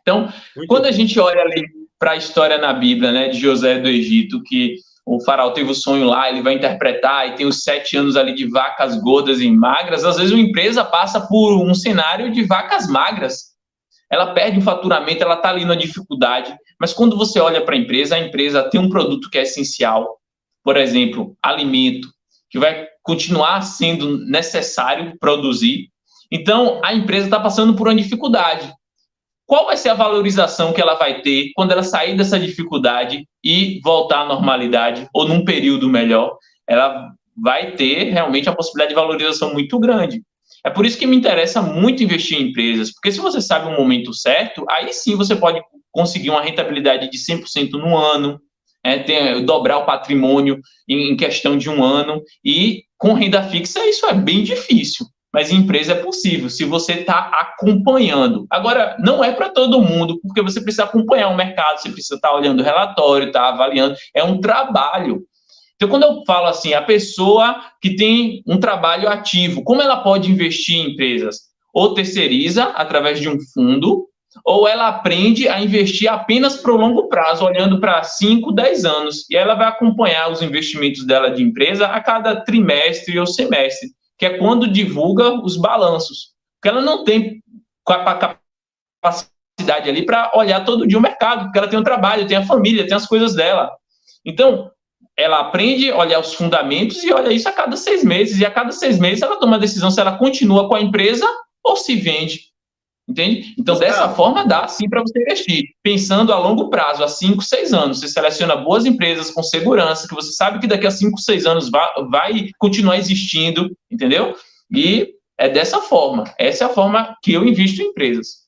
Speaker 3: Então, quando a gente olha ali para a história na Bíblia, né, de José do Egito, que o faraó teve o sonho lá, ele vai interpretar, e tem os 7 anos ali de vacas gordas e magras. Às vezes uma empresa passa por um cenário de vacas magras. Ela perde o faturamento, ela está ali na dificuldade. Mas quando você olha para a empresa tem um produto que é essencial. Por exemplo, alimento, que vai continuar sendo necessário produzir. Então, a empresa está passando por uma dificuldade. Qual vai ser a valorização que ela vai ter quando ela sair dessa dificuldade e voltar à normalidade, ou num período melhor? Ela vai ter realmente a possibilidade de valorização muito grande. É por isso que me interessa muito investir em empresas, porque se você sabe o momento certo, aí sim você pode conseguir uma rentabilidade de 100% no ano, dobrar o patrimônio em questão de um ano, e com renda fixa isso é bem difícil. Mas em empresa é possível, se você está acompanhando. Agora, não é para todo mundo, porque você precisa acompanhar o mercado, você precisa estar olhando o relatório, estar avaliando, é um trabalho. Então, quando eu falo assim, a pessoa que tem um trabalho ativo, como ela pode investir em empresas? Ou terceiriza através de um fundo, ou ela aprende a investir apenas para o longo prazo, olhando para 5, 10 anos, e ela vai acompanhar os investimentos dela de empresa a cada trimestre ou semestre, que é quando divulga os balanços. Porque ela não tem capacidade ali para olhar todo dia o mercado, porque ela tem um trabalho, tem a família, tem as coisas dela. Então, ela aprende a olhar os fundamentos e olha isso a cada 6 meses. E a cada 6 meses ela toma a decisão se ela continua com a empresa ou se vende. Entende? Então, dessa forma, dá sim para você investir. Pensando a longo prazo, a 5, 6 anos. Você seleciona boas empresas com segurança, que você sabe que daqui a 5, 6 anos vai continuar existindo, entendeu? E é dessa forma. Essa é a forma que eu invisto em empresas.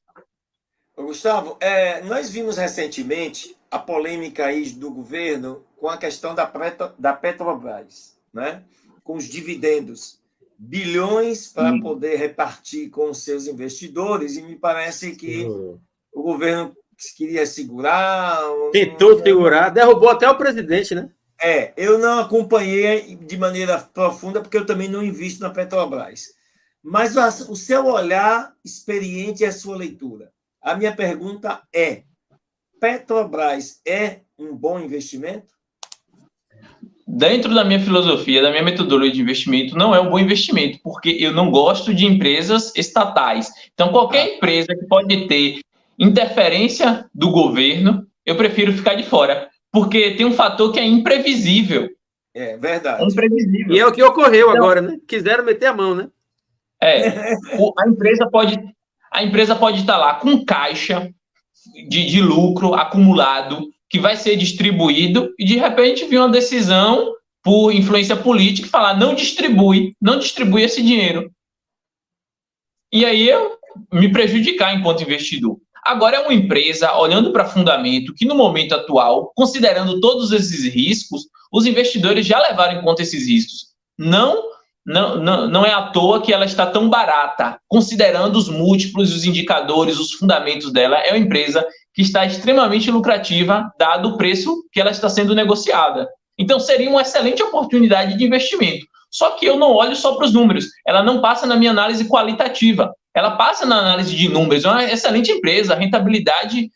Speaker 2: Gustavo, nós vimos recentemente a polêmica aí do governo com a questão da Petrobras, né? Com os dividendos. Bilhões para poder repartir com os seus investidores, e me parece que o governo queria segurar.
Speaker 1: Tentou segurar, derrubou até o presidente, né?
Speaker 2: Eu não acompanhei de maneira profunda, porque eu também não invisto na Petrobras. Mas o seu olhar experiente e a sua leitura. A minha pergunta é: Petrobras é um bom investimento?
Speaker 3: Dentro da minha filosofia, da minha metodologia de investimento, não é um bom investimento, porque eu não gosto de empresas estatais. Então, qualquer empresa que pode ter interferência do governo, eu prefiro ficar de fora, porque tem um fator que é imprevisível.
Speaker 2: É verdade.
Speaker 3: É imprevisível.
Speaker 1: E é o que ocorreu agora, né? Quiseram meter a mão, né?
Speaker 3: A empresa pode estar lá com caixa de lucro acumulado, que vai ser distribuído, e de repente vir uma decisão por influência política e falar: não distribui esse dinheiro. E aí eu me prejudicar enquanto investidor. Agora é uma empresa olhando para fundamento que, no momento atual, considerando todos esses riscos, os investidores já levaram em conta esses riscos. Não é à toa que ela está tão barata, considerando os múltiplos, os indicadores, os fundamentos dela. É uma empresa que está extremamente lucrativa, dado o preço que ela está sendo negociada. Então, seria uma excelente oportunidade de investimento. Só que eu não olho só para os números. Ela não passa na minha análise qualitativa. Ela passa na análise de números. É uma excelente empresa, rentabilidade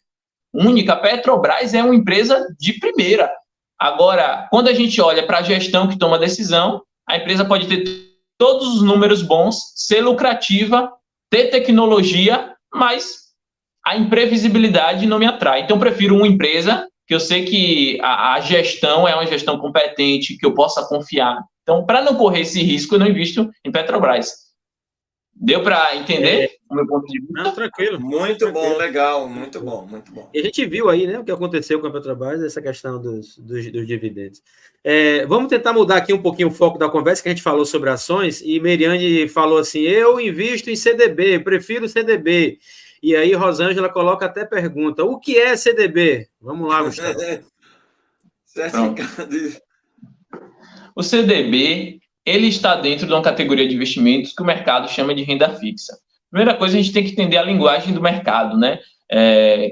Speaker 3: única. A Petrobras é uma empresa de primeira. Agora, quando a gente olha para a gestão que toma a decisão, a empresa pode ter todos os números bons, ser lucrativa, ter tecnologia, mas a imprevisibilidade não me atrai. Então, eu prefiro uma empresa que eu sei que a gestão é uma gestão competente, que eu possa confiar. Então, para não correr esse risco, eu não invisto em Petrobras. Deu para entender o meu ponto de vista?
Speaker 1: Não, tranquilo.
Speaker 2: Muito bom, legal, muito bom, muito bom.
Speaker 1: E a gente viu aí, né, o que aconteceu com a Petrobras, essa questão dos dividendos. Vamos tentar mudar aqui um pouquinho o foco da conversa, que a gente falou sobre ações, e Meriane falou assim: eu invisto em CDB, prefiro CDB. E aí Rosângela coloca até pergunta: o que é CDB? Vamos lá, Gustavo.
Speaker 3: O CDB, ele está dentro de uma categoria de investimentos que o mercado chama de renda fixa. Primeira coisa, a gente tem que entender a linguagem do mercado, né?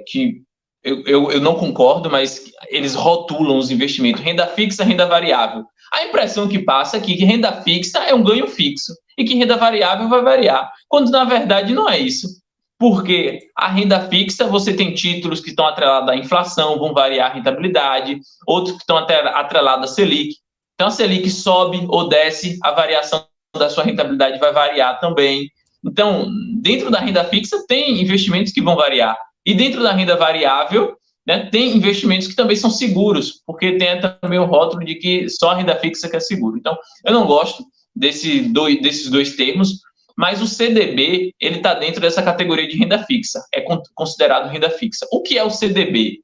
Speaker 3: Que eu não concordo, mas eles rotulam os investimentos: renda fixa, renda variável. A impressão que passa é que renda fixa é um ganho fixo e que renda variável vai variar, quando na verdade não é isso. Porque a renda fixa, você tem títulos que estão atrelados à inflação, vão variar a rentabilidade, outros que estão atrelados à Selic. Então, a Selic sobe ou desce, a variação da sua rentabilidade vai variar também. Então, dentro da renda fixa, tem investimentos que vão variar. E dentro da renda variável, né, tem investimentos que também são seguros, porque tem também o rótulo de que só a renda fixa que é seguro. Então, eu não gosto desses dois termos, mas o CDB, ele está dentro dessa categoria de renda fixa, é considerado renda fixa. O que é o CDB?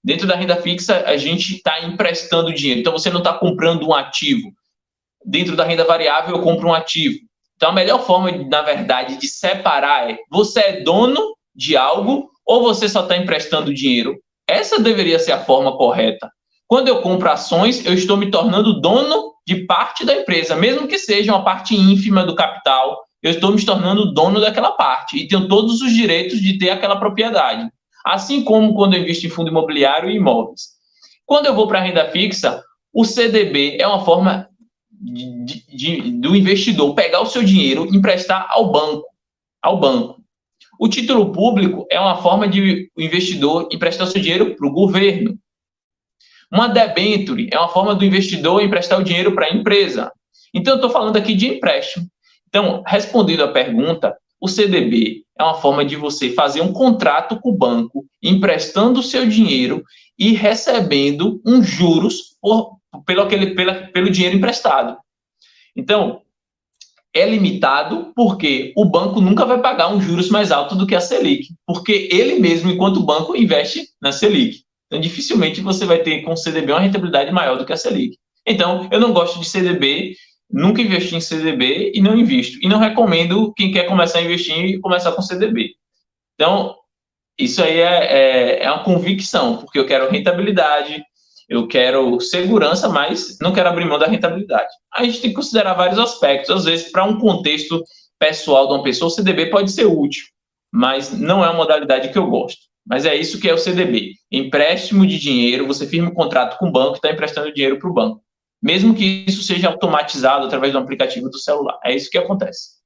Speaker 3: Dentro da renda fixa, a gente está emprestando dinheiro, então você não está comprando um ativo. Dentro da renda variável, eu compro um ativo. Então, a melhor forma, na verdade, de separar é: você é dono de algo ou você só está emprestando dinheiro? Essa deveria ser a forma correta. Quando eu compro ações, eu estou me tornando dono de parte da empresa, mesmo que seja uma parte ínfima do capital. Eu estou me tornando dono daquela parte e tenho todos os direitos de ter aquela propriedade. Assim como quando eu invisto em fundo imobiliário e imóveis. Quando eu vou para a renda fixa, o CDB é uma forma do investidor pegar o seu dinheiro e emprestar ao banco. O título público é uma forma de o investidor emprestar o seu dinheiro para o governo. Uma debenture é uma forma do investidor emprestar o dinheiro para a empresa. Então, eu estou falando aqui de empréstimo. Então, respondendo à pergunta, o CDB é uma forma de você fazer um contrato com o banco, emprestando o seu dinheiro e recebendo uns juros pelo dinheiro emprestado. Então, é limitado porque o banco nunca vai pagar um juros mais alto do que a Selic, porque ele mesmo, enquanto banco, investe na Selic. Então, dificilmente você vai ter com o CDB uma rentabilidade maior do que a Selic. Então, eu não gosto de CDB, nunca investi em CDB e não invisto. E não recomendo quem quer começar a investir começar com CDB. Então, Isso aí é uma convicção, porque eu quero rentabilidade, eu quero segurança, mas não quero abrir mão da rentabilidade. A gente tem que considerar vários aspectos. Às vezes, para um contexto pessoal de uma pessoa, o CDB pode ser útil, mas não é uma modalidade que eu gosto. Mas é isso que é o CDB. Empréstimo de dinheiro, você firma um contrato com o banco e está emprestando dinheiro para o banco. Mesmo que isso seja automatizado através do aplicativo do celular. É isso que acontece.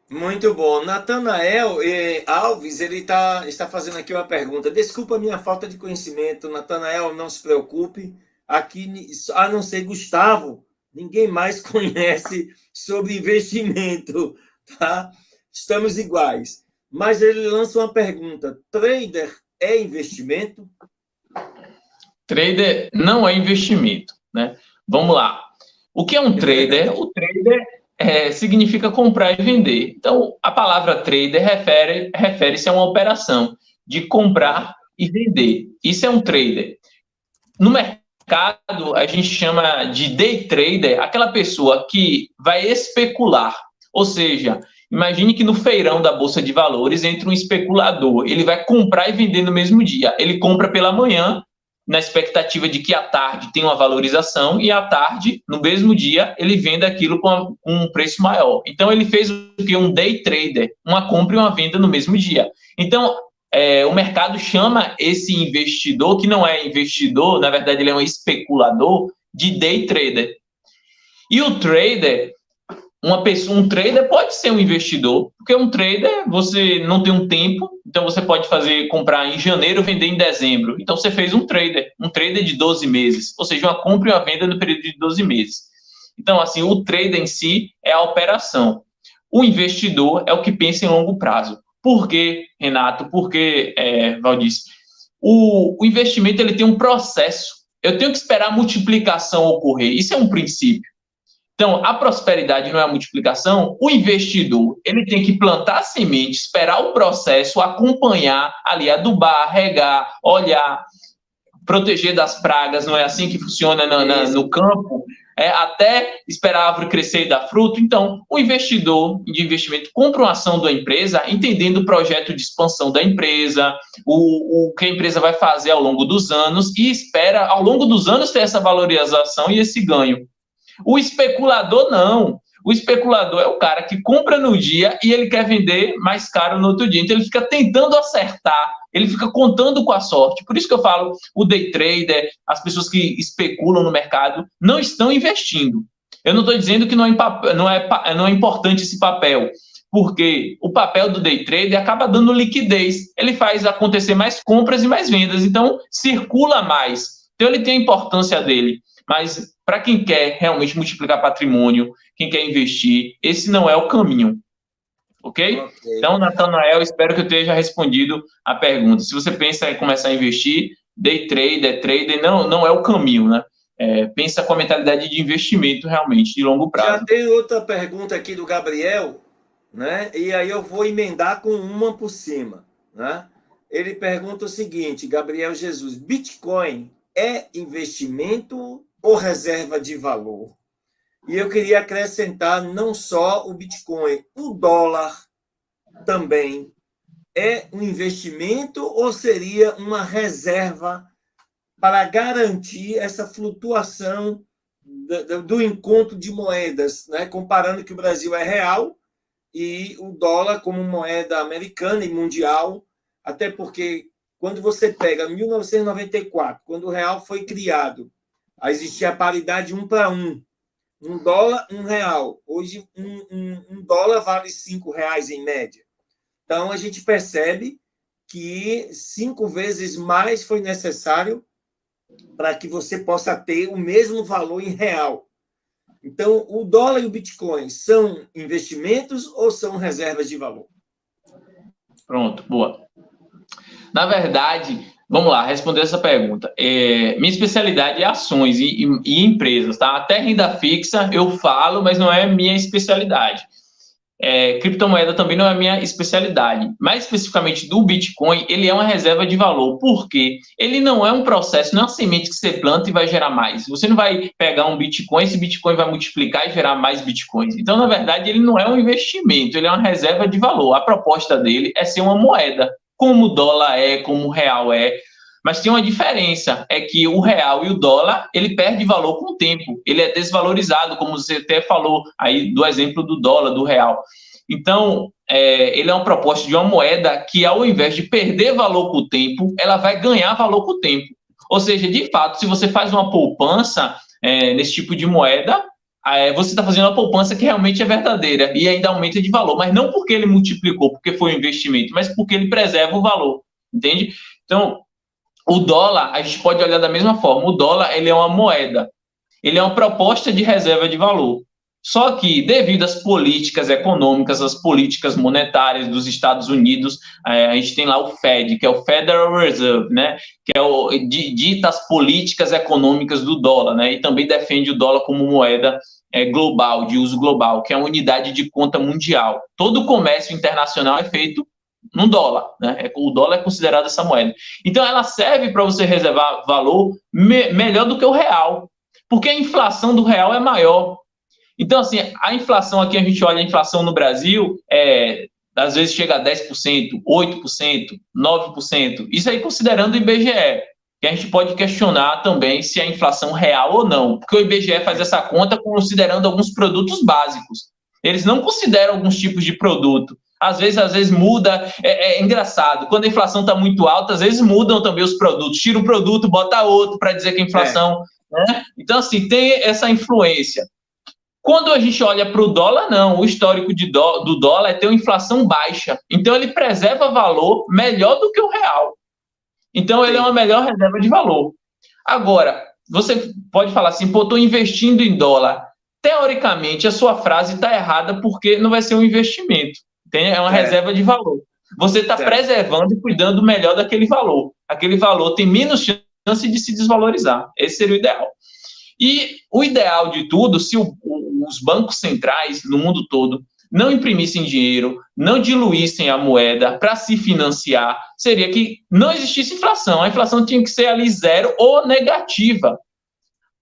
Speaker 2: Muito bom. Natanael Alves, ele está fazendo aqui uma pergunta. Desculpa a minha falta de conhecimento, Natanael, não se preocupe. Aqui, a não ser Gustavo, ninguém mais conhece sobre investimento, tá? Estamos iguais. Mas ele lança uma pergunta: trader é investimento?
Speaker 3: Trader não é investimento, né? Vamos lá. O que é um trader? O trader significa comprar e vender. Então, a palavra trader refere-se a uma operação de comprar e vender. Isso é um trader. No mercado, a gente chama de day trader aquela pessoa que vai especular. Ou seja, imagine que no feirão da Bolsa de Valores entra um especulador. Ele vai comprar e vender no mesmo dia. Ele compra pela manhã, na expectativa de que à tarde tem uma valorização e à tarde, no mesmo dia, ele vende aquilo com um preço maior. Então, ele fez o que? Um day trader, uma compra e uma venda no mesmo dia. Então, o mercado chama esse investidor, que não é investidor, na verdade, ele é um especulador, de day trader. E o trader, um trader pode ser um investidor, porque um trader, você não tem um tempo, então você pode comprar em janeiro, vender em dezembro. Então você fez um trader de 12 meses, ou seja, uma compra e uma venda no período de 12 meses. Então, assim, o trader em si é a operação. O investidor é o que pensa em longo prazo. Por quê, Renato? Por quê, Valdice? O investimento ele tem um processo. Eu tenho que esperar a multiplicação ocorrer. Isso é um princípio. Então, a prosperidade não é a multiplicação. O investidor, ele tem que plantar a semente, esperar o processo, acompanhar ali, adubar, regar, olhar, proteger das pragas. Não é assim que funciona no campo? Até esperar a árvore crescer e dar fruto. Então, o investidor de investimento compra uma ação da empresa, entendendo o projeto de expansão da empresa, o que a empresa vai fazer ao longo dos anos e espera, ao longo dos anos, ter essa valorização e esse ganho. O especulador não. O especulador é o cara que compra no dia e ele quer vender mais caro no outro dia. Então, ele fica tentando acertar, ele fica contando com a sorte. Por isso que eu falo, o day trader, as pessoas que especulam no mercado, não estão investindo. Eu não estou dizendo que não é importante esse papel, porque o papel do day trader acaba dando liquidez. Ele faz acontecer mais compras e mais vendas, então circula mais. Então, ele tem a importância dele. Mas para quem quer realmente multiplicar patrimônio, quem quer investir, esse não é o caminho. Ok? Então, Natanael, espero que eu tenha respondido a pergunta. Se você pensa em começar a investir, day trader não é o caminho, né? Pensa com a mentalidade de investimento realmente, de longo prazo.
Speaker 2: Já tem outra pergunta aqui do Gabriel, né? E aí eu vou emendar com uma por cima, né? Ele pergunta o seguinte, Gabriel Jesus: Bitcoin é investimento ou reserva de valor? E eu queria acrescentar não só o Bitcoin, o dólar também é um investimento ou seria uma reserva para garantir essa flutuação do encontro de moedas, né? Comparando que o Brasil é real e o dólar como moeda americana e mundial, até porque quando você pega 1994, quando o real foi criado, existia a paridade 1 para 1. $1, R$1. Hoje, um dólar vale R$5 em média. Então, a gente percebe que 5 vezes mais foi necessário para que você possa ter o mesmo valor em real. Então, o dólar e o Bitcoin são investimentos ou são reservas de valor?
Speaker 3: Pronto, boa. Na verdade, vamos lá, responder essa pergunta. Minha especialidade é ações e empresas, tá? Até renda fixa eu falo, mas não é minha especialidade. Criptomoeda também não é minha especialidade. Mais especificamente do Bitcoin, ele é uma reserva de valor. Por quê? Ele não é um processo, não é uma semente que você planta e vai gerar mais. Você não vai pegar um Bitcoin, esse Bitcoin vai multiplicar e gerar mais Bitcoins. Então, na verdade, ele não é um investimento, ele é uma reserva de valor. A proposta dele é ser uma moeda. como o dólar como o real mas tem uma diferença, é que o real e o dólar, ele perde valor com o tempo, ele é desvalorizado, como você até falou aí do exemplo do dólar, do real. Então, ele é uma proposta de uma moeda que, ao invés de perder valor com o tempo, ela vai ganhar valor com o tempo. Ou seja, de fato, se você faz uma poupança nesse tipo de moeda, você está fazendo uma poupança que realmente é verdadeira e ainda aumenta de valor, mas não porque ele multiplicou, porque foi um investimento, mas porque ele preserva o valor, entende? Então, o dólar, a gente pode olhar da mesma forma. O dólar, ele é uma moeda. Ele é uma proposta de reserva de valor. Só que, devido às políticas econômicas, às políticas monetárias dos Estados Unidos, a gente tem lá o Fed, que é o Federal Reserve, né? Que dita as políticas econômicas do dólar, né? E também defende o dólar como moeda global, de uso global, que é a unidade de conta mundial. Todo o comércio internacional é feito no dólar, né? O dólar é considerado essa moeda. Então, ela serve para você reservar valor melhor do que o real, porque a inflação do real é maior. Então, assim, a inflação aqui, a gente olha a inflação no Brasil, às vezes chega a 10%, 8%, 9%. Isso aí considerando o IBGE, que a gente pode questionar também se é inflação real ou não, porque o IBGE faz essa conta considerando alguns produtos básicos. Eles não consideram alguns tipos de produto. Às vezes muda, é engraçado. Quando a inflação está muito alta, às vezes mudam também os produtos. Tira um produto, bota outro para dizer que a inflação... Né? Então, assim, tem essa influência. Quando a gente olha para o dólar, não. O histórico do dólar é ter uma inflação baixa. Então, ele preserva valor melhor do que o real. Então, ele é uma melhor reserva de valor. Agora, você pode falar assim, pô, estou investindo em dólar. Teoricamente, a sua frase está errada porque não vai ser um investimento. É uma reserva de valor. Você está preservando e cuidando melhor daquele valor. Aquele valor tem menos chance de se desvalorizar. Esse seria o ideal. E o ideal de tudo, se os bancos centrais no mundo todo não imprimissem dinheiro, não diluíssem a moeda para se financiar, seria que não existisse inflação. A inflação tinha que ser ali zero ou negativa.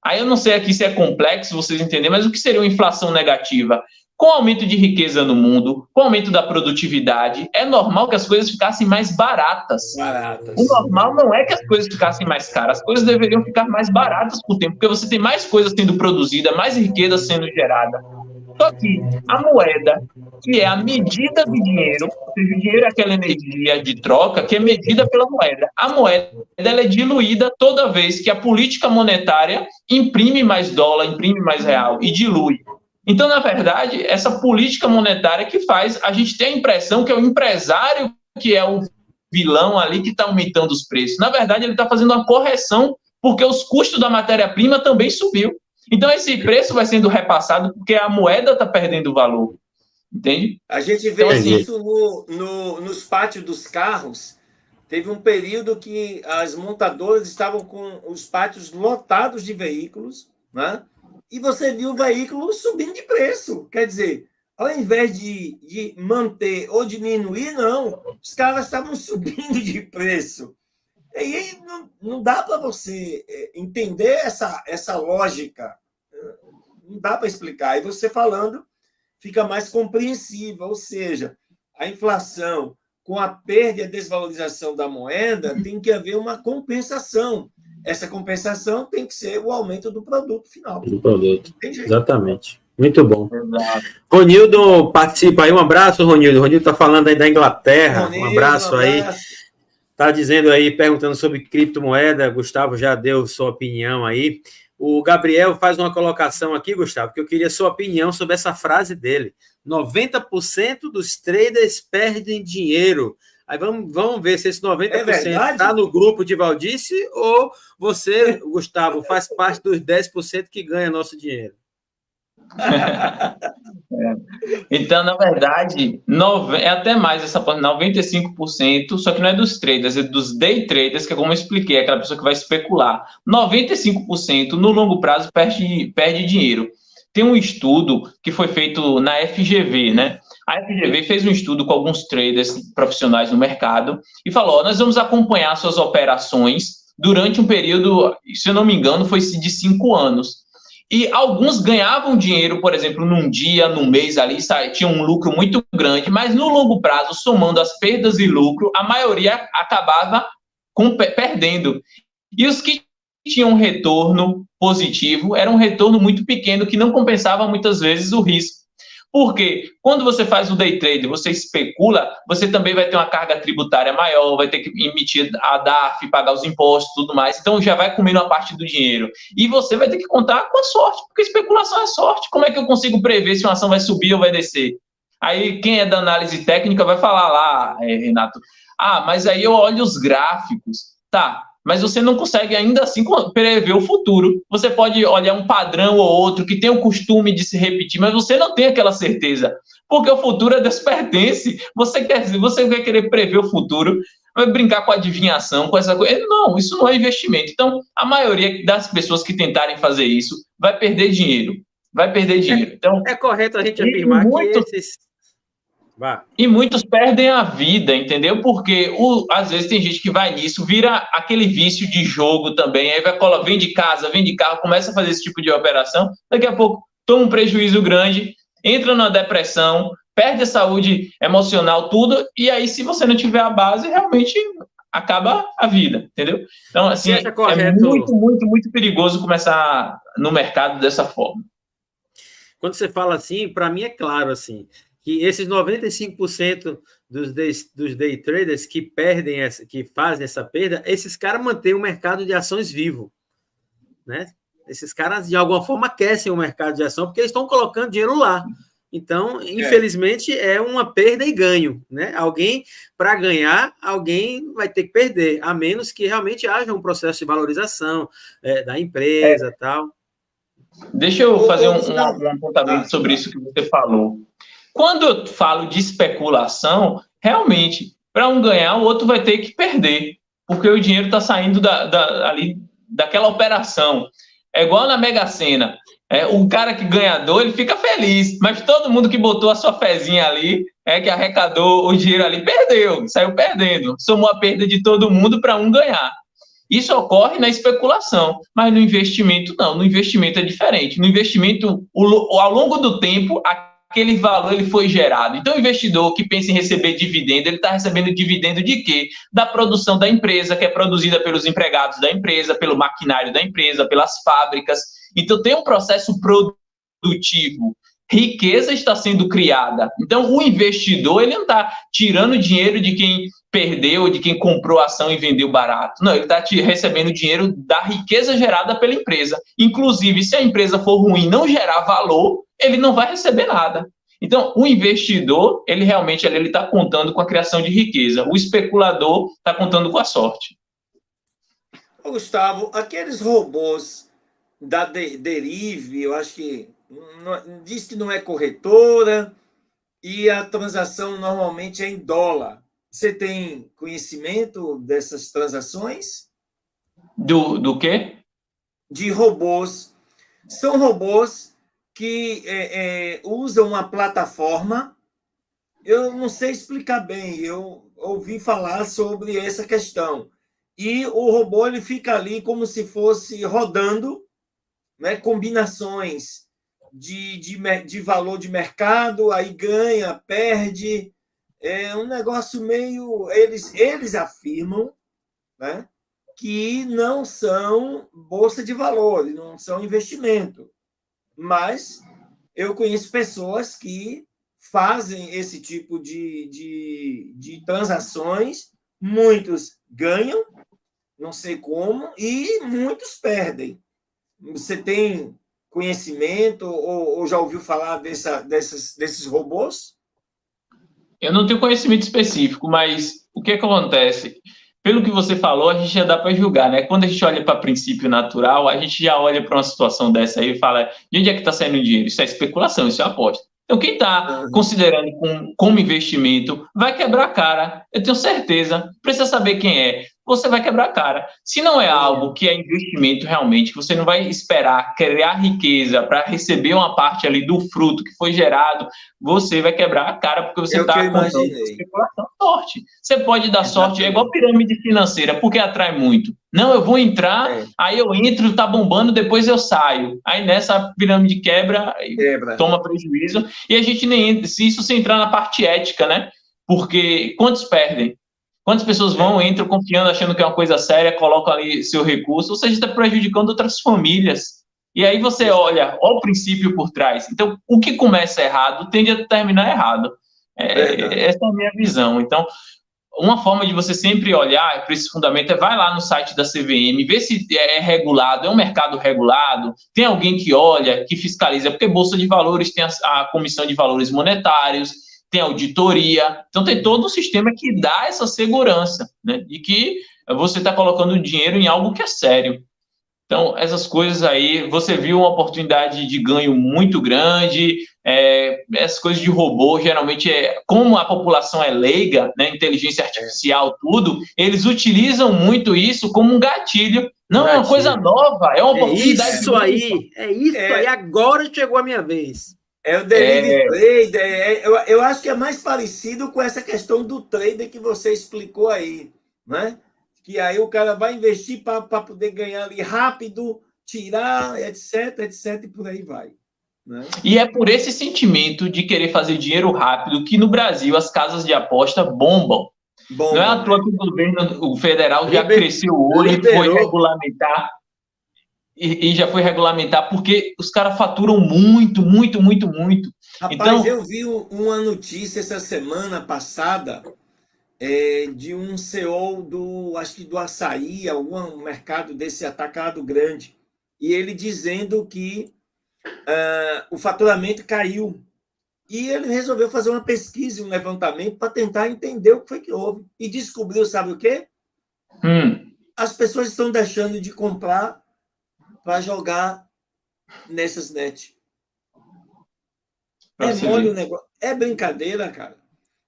Speaker 3: Aí eu não sei aqui se é complexo vocês entenderem, mas o que seria uma inflação negativa? Com o aumento de riqueza no mundo, com o aumento da produtividade, é normal que as coisas ficassem mais baratas. O normal não é que as coisas ficassem mais caras, as coisas deveriam ficar mais baratas com o tempo, porque você tem mais coisas sendo produzida, mais riqueza sendo gerada. Só que a moeda, que é a medida do dinheiro, ou seja, o dinheiro é aquela energia de troca que é medida pela moeda. A moeda ela é diluída toda vez que a política monetária imprime mais dólar, imprime mais real e dilui. Então, na verdade, essa política monetária que faz a gente ter a impressão que é o empresário que é o vilão ali que está aumentando os preços. Na verdade, ele está fazendo uma correção porque os custos da matéria-prima também subiu. Então, esse preço vai sendo repassado porque a moeda está perdendo valor. Entende?
Speaker 2: A gente vê isso nos pátios dos carros. Teve um período que as montadoras estavam com os pátios lotados de veículos, né? E você viu o veículo subindo de preço. Quer dizer, ao invés de manter ou diminuir, não. Os caras estavam subindo de preço. E aí não dá para você entender essa lógica. Não dá para explicar. E você falando fica mais compreensível. Ou seja, a inflação, com a perda e a desvalorização da moeda, tem que haver uma compensação. Essa compensação tem que ser o aumento do produto final.
Speaker 1: Do produto, exatamente. Muito bom. Exato. Ronildo participa aí. Um abraço, Ronildo. Ronildo está falando aí da Inglaterra. Um abraço aí. Está dizendo aí, perguntando sobre criptomoeda. Gustavo já deu sua opinião aí. O Gabriel faz uma colocação aqui, Gustavo, que eu queria sua opinião sobre essa frase dele. 90% dos traders perdem dinheiro. Aí vamos ver se esse 90% está no grupo de Valdice ou você, Gustavo, faz parte dos 10% que ganha nosso dinheiro.
Speaker 3: Então, na verdade, é até mais essa 95%, só que não é dos traders, é dos day traders, que é como eu expliquei, aquela pessoa que vai especular. 95% no longo prazo perde dinheiro. Tem um estudo que foi feito na FGV, né? A FGV fez um estudo com alguns traders profissionais no mercado e falou, nós vamos acompanhar suas operações durante um período, se eu não me engano, foi de 5 anos. E alguns ganhavam dinheiro, por exemplo, num dia, num mês ali, tinha um lucro muito grande, mas no longo prazo, somando as perdas e lucro, a maioria acabava perdendo. E os que tinham um retorno positivo, era um retorno muito pequeno, que não compensava muitas vezes o risco. Porque quando você faz o day trade, você especula, você também vai ter uma carga tributária maior, vai ter que emitir a DARF, pagar os impostos e tudo mais, então já vai comendo uma parte do dinheiro. E você vai ter que contar com a sorte, porque especulação é sorte. Como é que eu consigo prever se uma ação vai subir ou vai descer? Aí quem é da análise técnica vai falar lá, Renato, mas aí eu olho os gráficos. Tá, mas você não consegue ainda assim prever o futuro. Você pode olhar um padrão ou outro que tem o costume de se repetir, mas você não tem aquela certeza, porque o futuro é despertence. Você vai querer prever o futuro, vai brincar com a adivinhação, com essa coisa. Não, isso não é investimento. Então, a maioria das pessoas que tentarem fazer isso vai perder dinheiro. Vai perder dinheiro. Então,
Speaker 1: é correto a gente afirmar que esses...
Speaker 3: E muitos perdem a vida, entendeu? Porque às vezes tem gente que vai nisso, vira aquele vício de jogo também, aí vende casa, vende carro, começa a fazer esse tipo de operação, daqui a pouco toma um prejuízo grande, entra numa depressão, perde a saúde emocional, tudo, e aí se você não tiver a base, realmente acaba a vida, entendeu? Então, assim, é muito, muito, muito perigoso começar no mercado dessa forma.
Speaker 1: Quando você fala assim, para mim é claro, assim, que esses 95% dos day traders que que fazem essa perda, esses caras mantêm o mercado de ações vivo, né? Esses caras, de alguma forma, aquecem o mercado de ação, porque eles estão colocando dinheiro lá. Então, infelizmente, é uma perda e ganho, né? Para ganhar, alguém vai ter que perder, a menos que realmente haja um processo de valorização da empresa e tal.
Speaker 3: Deixa eu fazer um apontamento sobre isso que você falou. Quando eu falo de especulação, realmente, para um ganhar, o outro vai ter que perder, porque o dinheiro está saindo ali daquela operação. É igual na Mega Sena. O cara que ganhador, ele fica feliz, mas todo mundo que botou a sua fezinha ali, que arrecadou o dinheiro ali, perdeu, saiu perdendo. Somou a perda de todo mundo para um ganhar. Isso ocorre na especulação, mas no investimento não. No investimento é diferente. No investimento, ao longo do tempo, aquele valor ele foi gerado. Então, o investidor que pensa em receber dividendo, ele está recebendo dividendo de quê? Da produção da empresa, que é produzida pelos empregados da empresa, pelo maquinário da empresa, pelas fábricas. Então, tem um processo produtivo. Riqueza está sendo criada. Então, o investidor ele não está tirando dinheiro de quem perdeu, de quem comprou a ação e vendeu barato. Não, ele está recebendo dinheiro da riqueza gerada pela empresa. Inclusive, se a empresa for ruim, não gerar valor, ele não vai receber nada. Então, o investidor, ele realmente está contando com a criação de riqueza. O especulador está contando com a sorte.
Speaker 2: Ô, Gustavo, aqueles robôs da Derive, eu acho que diz que não é corretora e a transação normalmente é em dólar. Você tem conhecimento dessas transações?
Speaker 3: Do quê?
Speaker 2: De robôs. São robôs que usam uma plataforma. Eu não sei explicar bem, eu ouvi falar sobre essa questão. E o robô ele fica ali como se fosse rodando, né, combinações de valor de mercado, aí ganha, perde. É um negócio meio... Eles afirmam, né, que não são bolsa de valores, não são investimento. Mas eu conheço pessoas que fazem esse tipo de transações, muitos ganham, não sei como, e muitos perdem. Você tem conhecimento ou já ouviu falar desses robôs?
Speaker 3: Eu não tenho conhecimento específico, mas o que acontece? Pelo que você falou, a gente já dá para julgar, né? Quando a gente olha para princípio natural, a gente já olha para uma situação dessa aí e fala, de onde é que está saindo o dinheiro? Isso é especulação, isso é aposta. Então, quem está considerando como investimento vai quebrar a cara. Eu tenho certeza. Precisa saber quem é. você vai quebrar a cara. Se não é algo que é investimento realmente, que você não vai esperar criar riqueza para receber uma parte ali do fruto que foi gerado, você vai quebrar a cara porque você está contando com especulação, sorte. Você pode dar sorte, é igual pirâmide financeira, porque atrai muito. Não, eu vou entrar, aí eu entro, tá bombando, depois eu saio. Aí nessa pirâmide quebra. Toma prejuízo. E a gente nem entra, se isso sem entrar na parte ética, né? Porque quantos perdem? Quantas pessoas vão, entram confiando, achando que é uma coisa séria, colocam ali seu recurso, ou seja, está prejudicando outras famílias. E aí você olha o princípio por trás. Então, o que começa errado tende a terminar errado. Essa é a minha visão. Então, uma forma de você sempre olhar para esse fundamento é vai lá no site da CVM, vê se é regulado, é um mercado regulado, tem alguém que olha, que fiscaliza, porque Bolsa de Valores tem a Comissão de Valores Monetários, tem auditoria, então tem todo um sistema que dá essa segurança, né, de que você está colocando dinheiro em algo que é sério. Então, essas coisas aí, você viu uma oportunidade de ganho muito grande, essas coisas de robô, geralmente, como a população é leiga, né, inteligência artificial, tudo, eles utilizam muito isso como um gatilho. Não, é uma coisa nova, é uma oportunidade.
Speaker 1: É isso aí, agora chegou a minha vez.
Speaker 2: É o delivery trader, eu acho que é mais parecido com essa questão do trader que você explicou aí, né? Que aí o cara vai investir para poder ganhar ali rápido, tirar, etc, e por aí vai. Né?
Speaker 3: E é por esse sentimento de querer fazer dinheiro rápido que no Brasil as casas de aposta bombam. Não é à toa que o governo federal já cresceu o olho, foi regulamentar, e já foi regulamentar, porque os caras faturam muito.
Speaker 2: Rapaz, então, eu vi uma notícia essa semana passada de um CEO acho que do açaí, algum mercado desse atacado grande, e ele dizendo que o faturamento caiu. E ele resolveu fazer uma pesquisa, um levantamento, para tentar entender o que foi que houve. E descobriu, sabe o quê? As pessoas estão deixando de comprar para jogar nessas net. Mole o negócio. É brincadeira, cara.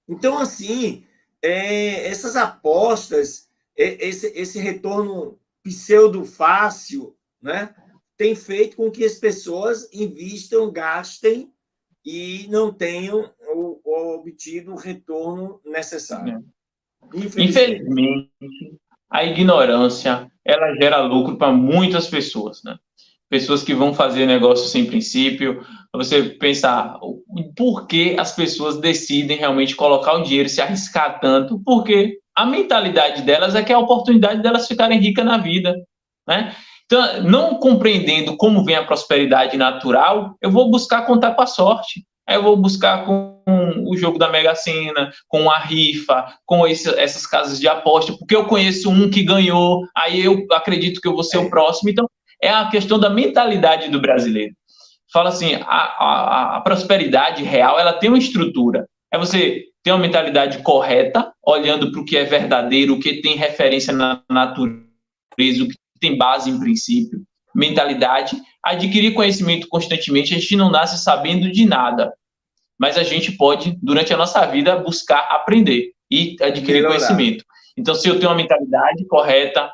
Speaker 2: Então, assim, essas apostas, esse retorno pseudo-fácil, né, tem feito com que as pessoas invistam, gastem e não tenham obtido o retorno necessário.
Speaker 3: Infelizmente, a ignorância, ela gera lucro para muitas pessoas, né? Pessoas que vão fazer negócio sem princípio. Você pensar por que as pessoas decidem realmente colocar o dinheiro, se arriscar tanto, porque a mentalidade delas é que é a oportunidade delas ficarem ricas na vida, né? Então, não compreendendo como vem a prosperidade natural, eu vou buscar contar com a sorte. Aí eu vou buscar com o jogo da Mega Sena, com a rifa, com essas casas de aposta, porque eu conheço um que ganhou, aí eu acredito que eu vou ser o próximo. Então, é a questão da mentalidade do brasileiro. Fala assim, a prosperidade real, ela tem uma estrutura. É você ter uma mentalidade correta, olhando para o que é verdadeiro, o que tem referência na natureza, o que tem base em princípio, mentalidade, adquirir conhecimento constantemente. A gente não nasce sabendo de nada, mas a gente pode, durante a nossa vida, buscar aprender e adquirir conhecimento. Então, se eu tenho uma mentalidade correta,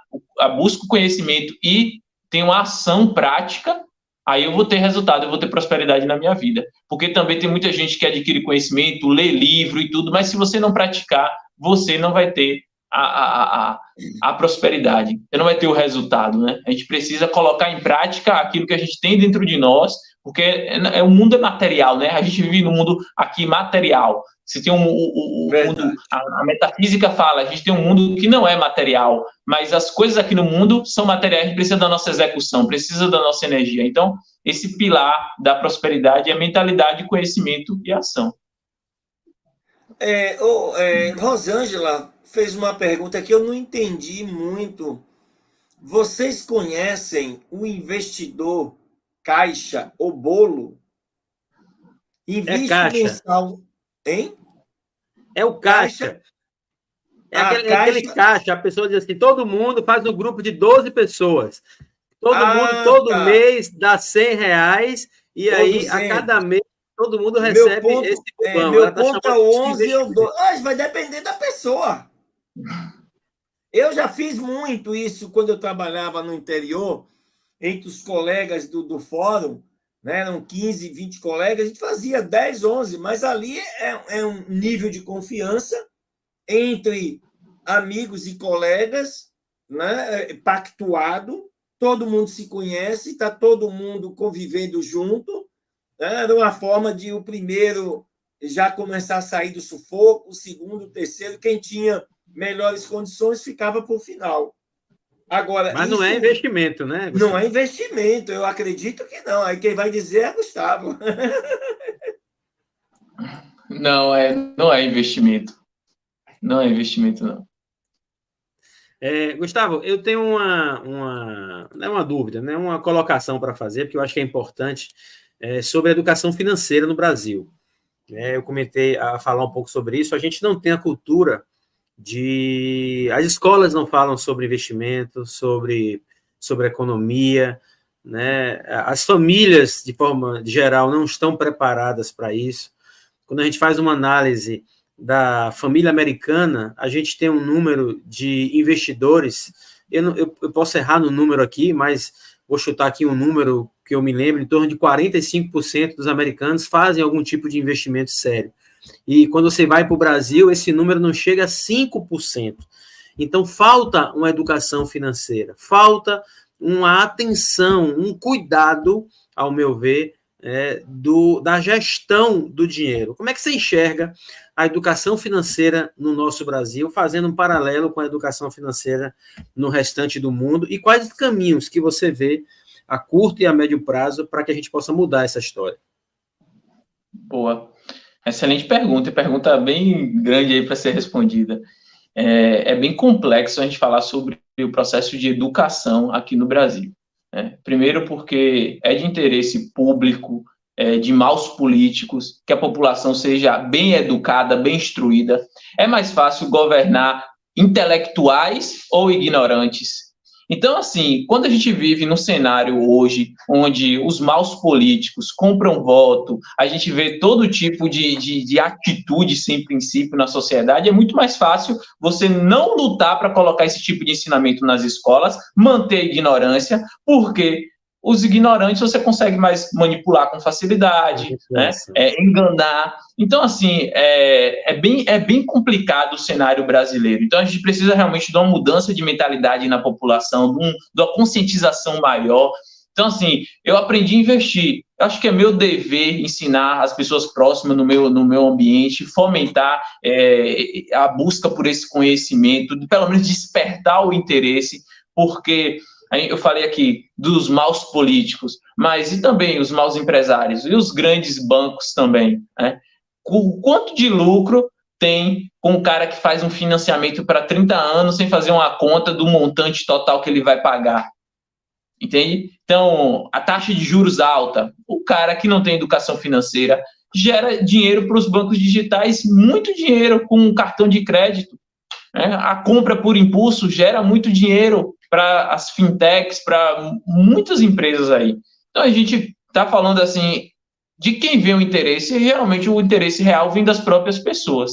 Speaker 3: busco conhecimento e tenho uma ação prática, aí eu vou ter resultado, eu vou ter prosperidade na minha vida. Porque também tem muita gente que adquire conhecimento, lê livro e tudo, mas se você não praticar, você não vai ter a prosperidade, você não vai ter o resultado, né? A gente precisa colocar em prática aquilo que a gente tem dentro de nós, porque o mundo é material, né? A gente vive no mundo aqui material. Você tem mundo, a metafísica fala, a gente tem um mundo que não é material, mas as coisas aqui no mundo são materiais, a gente precisa da nossa execução, precisa da nossa energia. Então, esse pilar da prosperidade é mentalidade, conhecimento e ação.
Speaker 2: Rosângela fez uma pergunta que eu não entendi muito. Vocês conhecem o investidor Caixa, o Bolo?
Speaker 1: Investe Caixa.
Speaker 2: Mensal, hein?
Speaker 1: É o Caixa. Aquele Caixa, a pessoa diz assim, todo mundo faz um grupo de 12 pessoas. Todo mundo, todo mês, dá R$100, e aí, a cada mês, todo mundo recebe esse cupom.
Speaker 2: Meu ponto é 11 e eu dou. Vai depender da pessoa. Eu já fiz muito isso quando eu trabalhava no interior, entre os colegas do fórum, né? Eram 15, 20 colegas, a gente fazia 10, 11, mas ali é um nível de confiança entre amigos e colegas, né? Pactuado, todo mundo se conhece, está todo mundo convivendo junto, né? Era uma forma de o primeiro já começar a sair do sufoco, o segundo, o terceiro, quem tinha melhores condições ficava para o final. Agora,
Speaker 1: mas não é investimento, né,
Speaker 2: Gustavo? Não é investimento, eu acredito que não. Aí quem vai dizer é Gustavo.
Speaker 3: Não é investimento. Não é investimento, não.
Speaker 1: Gustavo, eu tenho uma dúvida, né, uma colocação para fazer, porque eu acho que é importante, sobre a educação financeira no Brasil. Eu comecei a falar um pouco sobre isso. A gente não tem a cultura as escolas não falam sobre investimento, sobre economia, né? As famílias, de forma geral, não estão preparadas para isso. Quando a gente faz uma análise da família americana, a gente tem um número de investidores, eu posso errar no número aqui, mas vou chutar aqui um número que eu me lembro, em torno de 45% dos americanos fazem algum tipo de investimento sério. E quando você vai para o Brasil, esse número não chega a 5%. Então, falta uma educação financeira, falta uma atenção, um cuidado, ao meu ver, da gestão do dinheiro. Como é que você enxerga a educação financeira no nosso Brasil, fazendo um paralelo com a educação financeira no restante do mundo, e quais os caminhos que você vê a curto e a médio prazo para que a gente possa mudar essa história?
Speaker 3: Boa. Excelente pergunta, e pergunta bem grande aí para ser respondida. É bem complexo a gente falar sobre o processo de educação aqui no Brasil. Primeiro porque é de interesse público, de maus políticos, que a população seja bem educada, bem instruída. É mais fácil governar intelectuais ou ignorantes. Então, assim, quando a gente vive num cenário hoje onde os maus políticos compram voto, a gente vê todo tipo de atitude sem princípio na sociedade, é muito mais fácil você não lutar para colocar esse tipo de ensinamento nas escolas, manter a ignorância, porque os ignorantes você consegue mais manipular com facilidade, né? Enganar. Então, assim, é bem complicado o cenário brasileiro. Então, a gente precisa realmente de uma mudança de mentalidade na população, de uma conscientização maior. Então, assim, eu aprendi a investir. Eu acho que é meu dever ensinar as pessoas próximas no meu ambiente, fomentar a busca por esse conhecimento, pelo menos despertar o interesse, porque eu falei aqui dos maus políticos, mas e também os maus empresários e os grandes bancos também, né? O quanto de lucro tem com o cara que faz um financiamento para 30 anos sem fazer uma conta do montante total que ele vai pagar? Entende? Então, a taxa de juros alta, o cara que não tem educação financeira gera dinheiro para os bancos digitais, muito dinheiro com um cartão de crédito. A compra por impulso gera muito dinheiro para as fintechs, para muitas empresas aí. Então, a gente está falando assim, de quem vê o interesse, e geralmente o interesse real vem das próprias pessoas.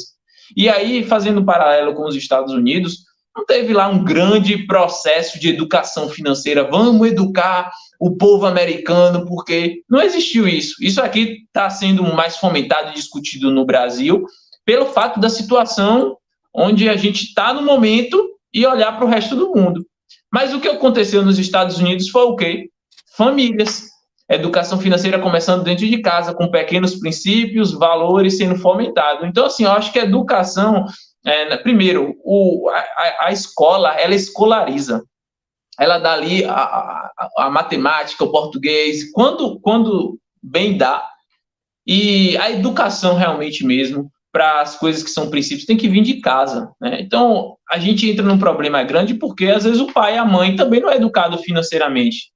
Speaker 3: E aí, fazendo um paralelo com os Estados Unidos, não teve lá um grande processo de educação financeira, vamos educar o povo americano, porque não existiu isso. Isso aqui está sendo mais fomentado e discutido no Brasil, pelo fato da situação onde a gente está no momento e olhar para o resto do mundo. Mas o que aconteceu nos Estados Unidos foi o quê? Famílias. Educação financeira começando dentro de casa, com pequenos princípios, valores sendo fomentados. Então, assim, eu acho que a educação, primeiro, a escola, ela escolariza. Ela dá ali a matemática, o português, quando bem dá. E a educação realmente mesmo, para as coisas que são princípios, tem que vir de casa, né? Então, a gente entra num problema grande porque, às vezes, o pai e a mãe também não é educado financeiramente.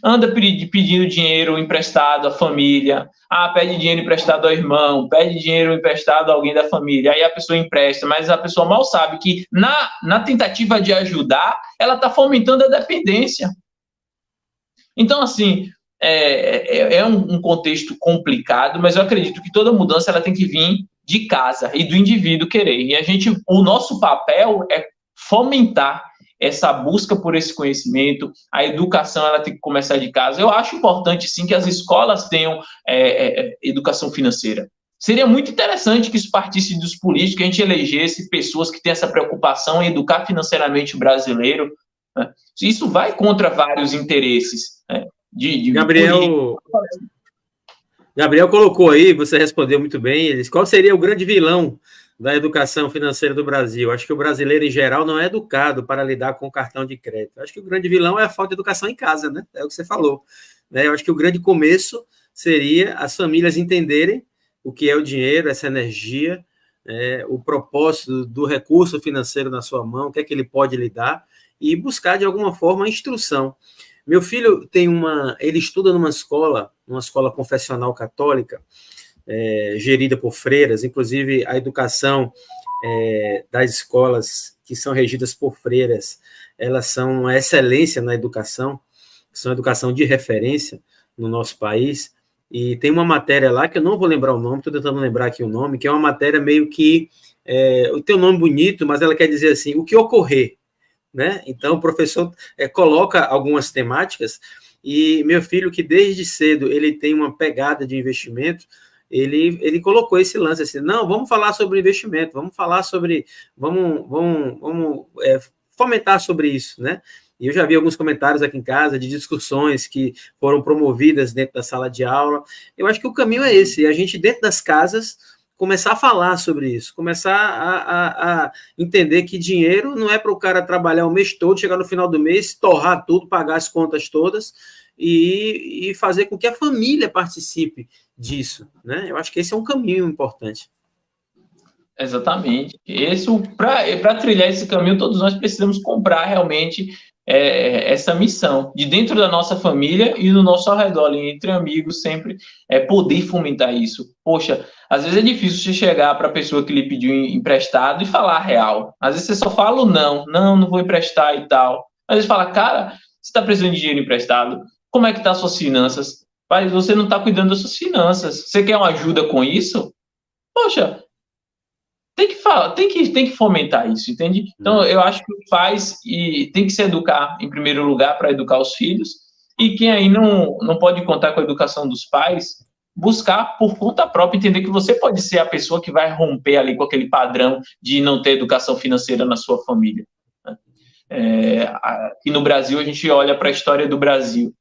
Speaker 3: Anda pedindo dinheiro emprestado à família, pede dinheiro emprestado ao irmão, pede dinheiro emprestado a alguém da família, aí a pessoa empresta, mas a pessoa mal sabe que, na tentativa de ajudar, ela está fomentando a dependência. Então, assim, é um contexto complicado, mas eu acredito que toda mudança ela tem que vir de casa e do indivíduo querer. E o nosso papel é fomentar essa busca por esse conhecimento, a educação ela tem que começar de casa. Eu acho importante, sim, que as escolas tenham educação financeira. Seria muito interessante que isso partisse dos políticos, que a gente elegesse pessoas que têm essa preocupação em educar financeiramente o brasileiro, né? Isso vai contra vários interesses, né?
Speaker 1: Gabriel colocou aí, você respondeu muito bem, qual seria o grande vilão da educação financeira do Brasil? Acho que o brasileiro, em geral, não é educado para lidar com o cartão de crédito. Acho que o grande vilão é a falta de educação em casa, né? É o que você falou, né? Eu acho que o grande começo seria as famílias entenderem o que é o dinheiro, essa energia, o propósito do recurso financeiro na sua mão, o que é que ele pode lhe dar, e buscar, de alguma forma, a instrução. Meu filho ele estuda numa escola confessional católica, gerida por freiras, inclusive a educação das escolas que são regidas por freiras, elas são a excelência na educação, são educação de referência no nosso país, e tem uma matéria lá, que eu não vou lembrar o nome, estou tentando lembrar aqui o nome, que é uma matéria meio que, tem um nome bonito, mas ela quer dizer assim, o que ocorrer, né? Então, o professor coloca algumas temáticas, e meu filho, que desde cedo ele tem uma pegada de investimento, ele colocou esse lance assim, não, vamos falar sobre investimento, vamos falar sobre, vamos fomentar sobre isso, né? E eu já vi alguns comentários aqui em casa de discussões que foram promovidas dentro da sala de aula. Eu acho que o caminho é esse, a gente dentro das casas começar a falar sobre isso, começar a entender que dinheiro não é para o cara trabalhar o mês todo, chegar no final do mês, torrar tudo, pagar as contas todas e fazer com que a família participe disso, né? Eu acho que esse é um caminho importante.
Speaker 3: Exatamente. Para trilhar esse caminho, todos nós precisamos comprar realmente essa missão de dentro da nossa família e no nosso arredor, entre amigos, sempre poder fomentar isso. Poxa, às vezes é difícil você chegar para a pessoa que lhe pediu emprestado e falar a real. Às vezes você só fala o não vou emprestar e tal. Às vezes fala, cara, você está precisando de dinheiro emprestado? Como é que tá as suas finanças? Mas você não está cuidando das suas finanças. Você quer uma ajuda com isso? Poxa, tem que fomentar isso, entende? Então, eu acho que tem que se educar, em primeiro lugar, para educar os filhos, e quem aí não pode contar com a educação dos pais, buscar por conta própria, entender que você pode ser a pessoa que vai romper ali com aquele padrão de não ter educação financeira na sua família. Aqui no Brasil, a gente olha para a história do Brasil.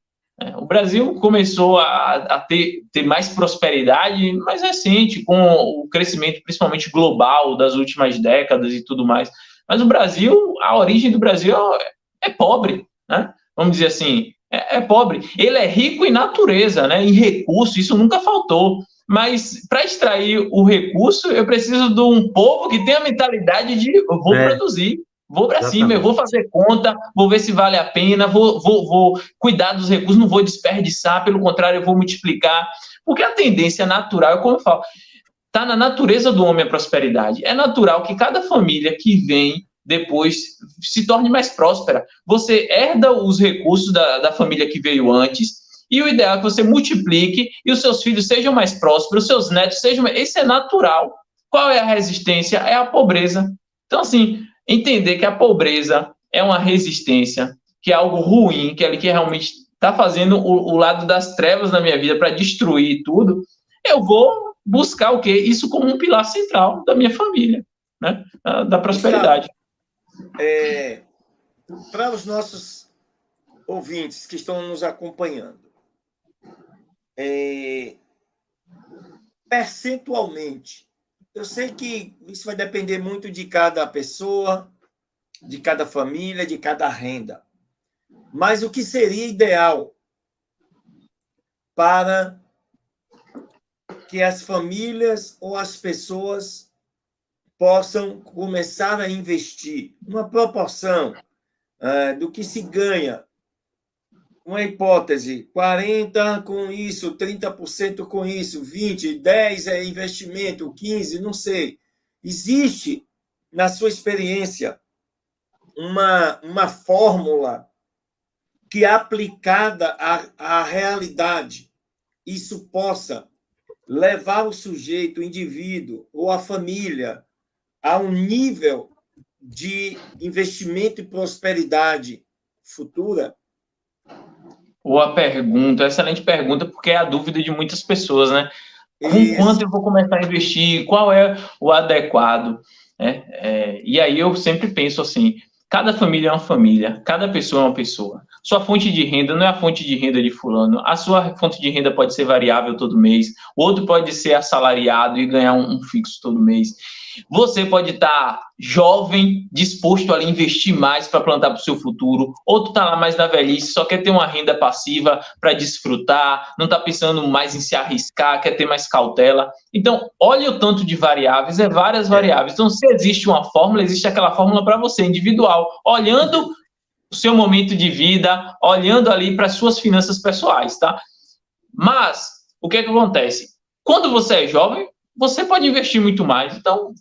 Speaker 3: O Brasil começou a ter mais prosperidade mais recente, com o crescimento principalmente global das últimas décadas e tudo mais. Mas o Brasil, a origem do Brasil é pobre, né? Vamos dizer assim, é pobre. Ele é rico em natureza, né? Em recursos, isso nunca faltou. Mas para extrair o recurso, eu preciso de um povo que tenha a mentalidade de eu vou produzir. Vou para cima, eu vou fazer conta, vou ver se vale a pena, vou cuidar dos recursos, não vou desperdiçar, pelo contrário, eu vou multiplicar. Porque a tendência natural, como eu falo, está na natureza do homem a prosperidade. É natural que cada família que vem depois se torne mais próspera. Você herda os recursos da família que veio antes, e o ideal é que você multiplique e os seus filhos sejam mais prósperos, os seus netos sejam... Isso é natural. Qual é a resistência? É a pobreza. Então, assim... Entender que a pobreza é uma resistência, que é algo ruim, que realmente está fazendo o lado das trevas na minha vida para destruir tudo, eu vou buscar o quê? Isso como um pilar central da minha família, né? Da prosperidade.
Speaker 2: Para os nossos ouvintes que estão nos acompanhando, percentualmente, eu sei que isso vai depender muito de cada pessoa, de cada família, de cada renda. Mas o que seria ideal para que as famílias ou as pessoas possam começar a investir uma proporção do que se ganha? Uma hipótese, 40% com isso, 30% com isso, 20%, 10% é investimento, 15%, não sei. Existe, na sua experiência, uma fórmula que, aplicada à realidade, isso possa levar o sujeito, o indivíduo ou a família a um nível de investimento e prosperidade futura?
Speaker 3: Boa pergunta, excelente pergunta, porque é a dúvida de muitas pessoas, né? Com quanto eu vou começar a investir? Qual é o adequado? E aí eu sempre penso assim, cada família é uma família, cada pessoa é uma pessoa. Sua fonte de renda não é a fonte de renda de fulano, a sua fonte de renda pode ser variável todo mês, o outro pode ser assalariado e ganhar um fixo todo mês. Você pode estar jovem, disposto a investir mais para plantar para o seu futuro, outro está lá mais na velhice, só quer ter uma renda passiva para desfrutar, não está pensando mais em se arriscar, quer ter mais cautela. Então, olha o tanto de variáveis, várias variáveis. Então, se existe uma fórmula, existe aquela fórmula para você, individual, olhando o seu momento de vida, olhando ali para as suas finanças pessoais, tá? Mas, o que acontece? Quando você é jovem, você pode investir muito mais. Então,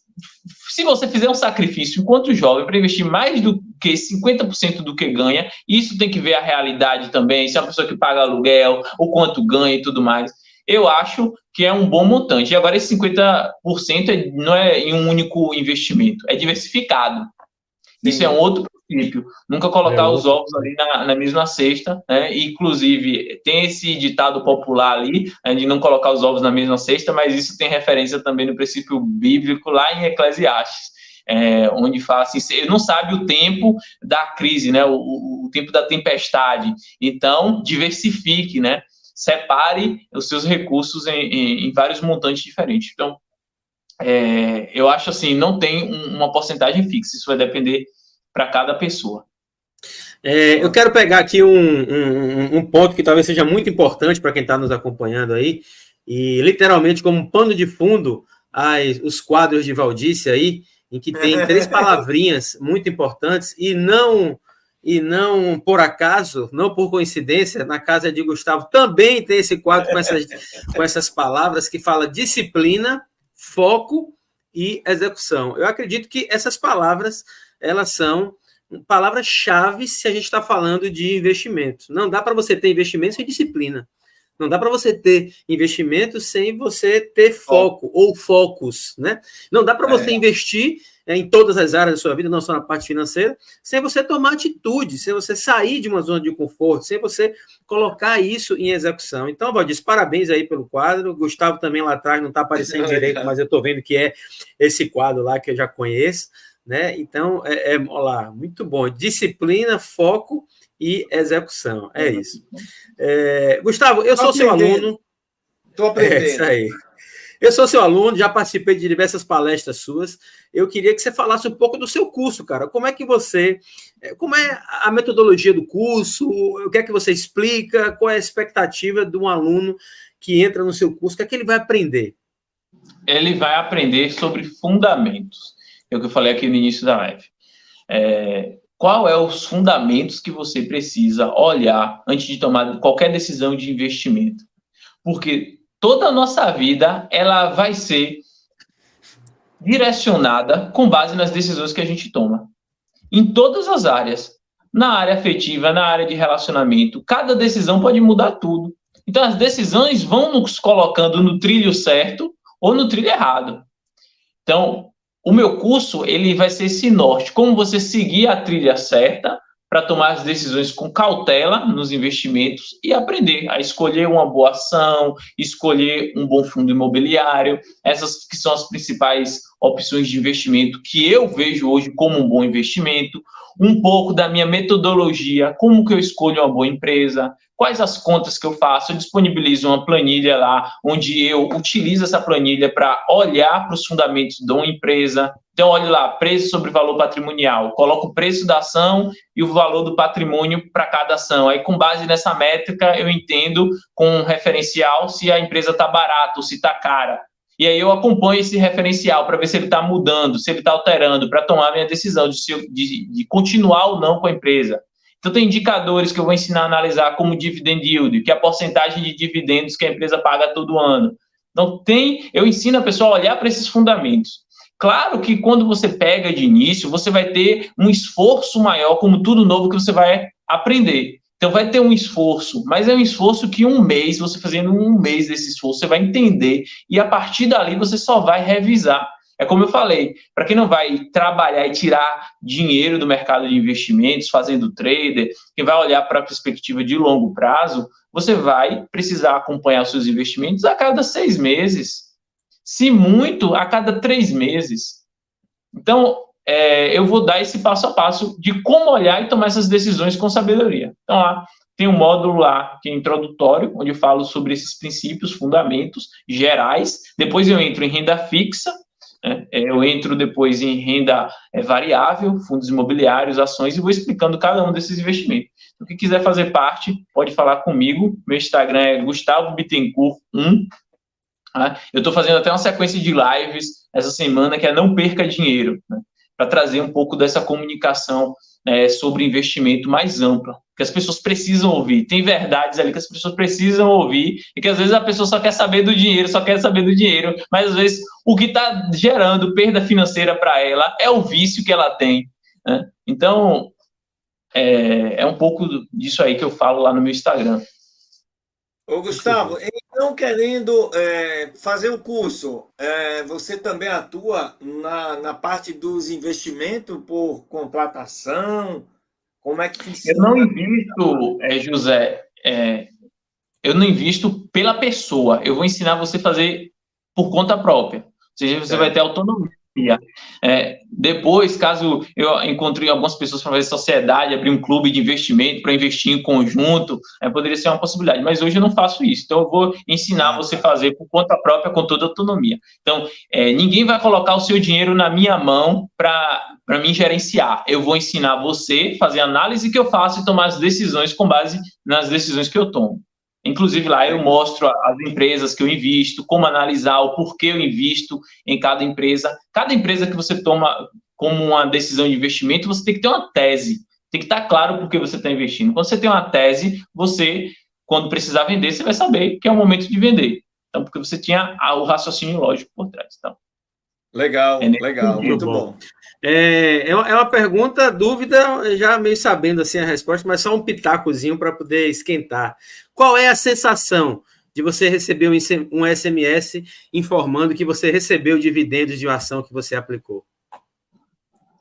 Speaker 3: se você fizer um sacrifício enquanto jovem para investir mais do que 50% do que ganha, isso tem que ver a realidade também, se é uma pessoa que paga aluguel, o quanto ganha e tudo mais, eu acho que é um bom montante. E agora esse 50% não é em um único investimento, é diversificado. Isso é um outro princípio. Nunca colocar os ovos ali na mesma cesta, né? Inclusive, tem esse ditado popular ali, de não colocar os ovos na mesma cesta, mas isso tem referência também no princípio bíblico lá em Eclesiastes, onde fala assim, você não sabe o tempo da crise, né? O tempo da tempestade. Então, diversifique, né? Separe os seus recursos em vários montantes diferentes. Então, eu acho assim, não tem uma porcentagem fixa, isso vai depender para cada pessoa.
Speaker 1: Eu quero pegar aqui um ponto que talvez seja muito importante para quem está nos acompanhando aí, e literalmente como um pano de fundo, os quadros de Valdice aí, em que tem 3 palavrinhas muito importantes, e não por acaso, não por coincidência, na casa de Gustavo também tem esse quadro com essas palavras que fala disciplina, foco e execução. Eu acredito que essas palavras, elas são palavras-chave se a gente está falando de investimento. Não dá para você ter investimento sem disciplina. Não dá para você ter investimento sem você ter foco ou focos, né? Não dá para você investir em todas as áreas da sua vida, não só na parte financeira, sem você tomar atitude, sem você sair de uma zona de conforto, sem você colocar isso em execução. Então, Valdice, parabéns aí pelo quadro. Gustavo também lá atrás não está aparecendo direito, mas eu estou vendo que é esse quadro lá que eu já conheço, né? Então, olha lá, muito bom. Disciplina, foco e execução. É isso. Gustavo, eu sou seu aluno.
Speaker 2: Estou aprendendo.
Speaker 1: Isso aí. Eu sou seu aluno, já participei de diversas palestras suas. Eu queria que você falasse um pouco do seu curso, cara. Como é a metodologia do curso? O que é que você explica? Qual é a expectativa de um aluno que entra no seu curso? O que é que ele vai aprender?
Speaker 3: Ele vai aprender sobre fundamentos. É o que eu falei aqui no início da live. Qual é os fundamentos que você precisa olhar antes de tomar qualquer decisão de investimento? Porque toda a nossa vida, ela vai ser direcionada com base nas decisões que a gente toma. Em todas as áreas. Na área afetiva, na área de relacionamento. Cada decisão pode mudar tudo. Então, as decisões vão nos colocando no trilho certo ou no trilho errado. Então, o meu curso, ele vai ser esse norte. Como você seguir a trilha certa para tomar as decisões com cautela nos investimentos e aprender a escolher uma boa ação, escolher um bom fundo imobiliário. Essas que são as principais opções de investimento que eu vejo hoje como um bom investimento. Um pouco da minha metodologia, como que eu escolho uma boa empresa, quais as contas que eu faço. Eu disponibilizo uma planilha lá, onde eu utilizo essa planilha para olhar para os fundamentos de uma empresa. Então, olhe lá, preço sobre valor patrimonial. Coloco o preço da ação e o valor do patrimônio para cada ação. Aí, com base nessa métrica, eu entendo com um referencial se a empresa está barata ou se está cara. E aí eu acompanho esse referencial para ver se ele está mudando, se ele está alterando, para tomar a minha decisão de continuar ou não com a empresa. Então, tem indicadores que eu vou ensinar a analisar, como dividend yield, que é a porcentagem de dividendos que a empresa paga todo ano. Então, eu ensino a pessoa a olhar para esses fundamentos. Claro que quando você pega de início, você vai ter um esforço maior, como tudo novo que você vai aprender. Então, vai ter um esforço, mas é um esforço que você fazendo um mês desse esforço, você vai entender, e a partir dali você só vai revisar. É como eu falei, para quem não vai trabalhar e tirar dinheiro do mercado de investimentos, fazendo trader, quem vai olhar para a perspectiva de longo prazo, você vai precisar acompanhar os seus investimentos a cada 6 meses. Se muito, a cada 3 meses. Então, eu vou dar esse passo a passo de como olhar e tomar essas decisões com sabedoria. Então, lá tem um módulo lá que é introdutório, onde eu falo sobre esses princípios, fundamentos gerais. Depois eu entro em renda fixa, né? Eu entro depois em renda variável, fundos imobiliários, ações, e vou explicando cada um desses investimentos. Então, quem quiser fazer parte, pode falar comigo. Meu Instagram é Gustavo Bittencourt 1. Eu estou fazendo até uma sequência de lives essa semana, que é Não Perca Dinheiro, né? Para trazer um pouco dessa comunicação sobre investimento mais ampla, que as pessoas precisam ouvir. Tem verdades ali que as pessoas precisam ouvir, e que às vezes a pessoa só quer saber do dinheiro, mas às vezes o que está gerando perda financeira para ela é o vício que ela tem, né? Então, é um pouco disso aí que eu falo lá no meu Instagram.
Speaker 2: Ô, Gustavo, então, querendo fazer o curso, você também atua na parte dos investimentos por contratação? Como é que funciona?
Speaker 3: Eu não invisto, José, eu não invisto pela pessoa. Eu vou ensinar você a fazer por conta própria. Ou seja, você vai ter autonomia. Depois, caso eu encontre algumas pessoas para fazer sociedade, abrir um clube de investimento para investir em conjunto, poderia ser uma possibilidade, mas hoje eu não faço isso. Então eu vou ensinar você a fazer por conta própria, com toda a autonomia. Então, ninguém vai colocar o seu dinheiro na minha mão para mim gerenciar. Eu vou ensinar você a fazer a análise que eu faço e tomar as decisões com base nas decisões que eu tomo. Inclusive, lá eu mostro as empresas que eu invisto, como analisar o porquê eu invisto em cada empresa. Cada empresa que você toma como uma decisão de investimento, você tem que ter uma tese. Tem que estar claro por que você está investindo. Quando você tem uma tese, você, quando precisar vender, você vai saber que é o momento de vender. Então, porque você tinha o raciocínio lógico por trás. Então,
Speaker 2: legal, muito bom.
Speaker 1: É uma pergunta, dúvida, já meio sabendo assim a resposta, mas só um pitacozinho para poder esquentar. Qual é a sensação de você receber um SMS informando que você recebeu dividendos de uma ação que você aplicou?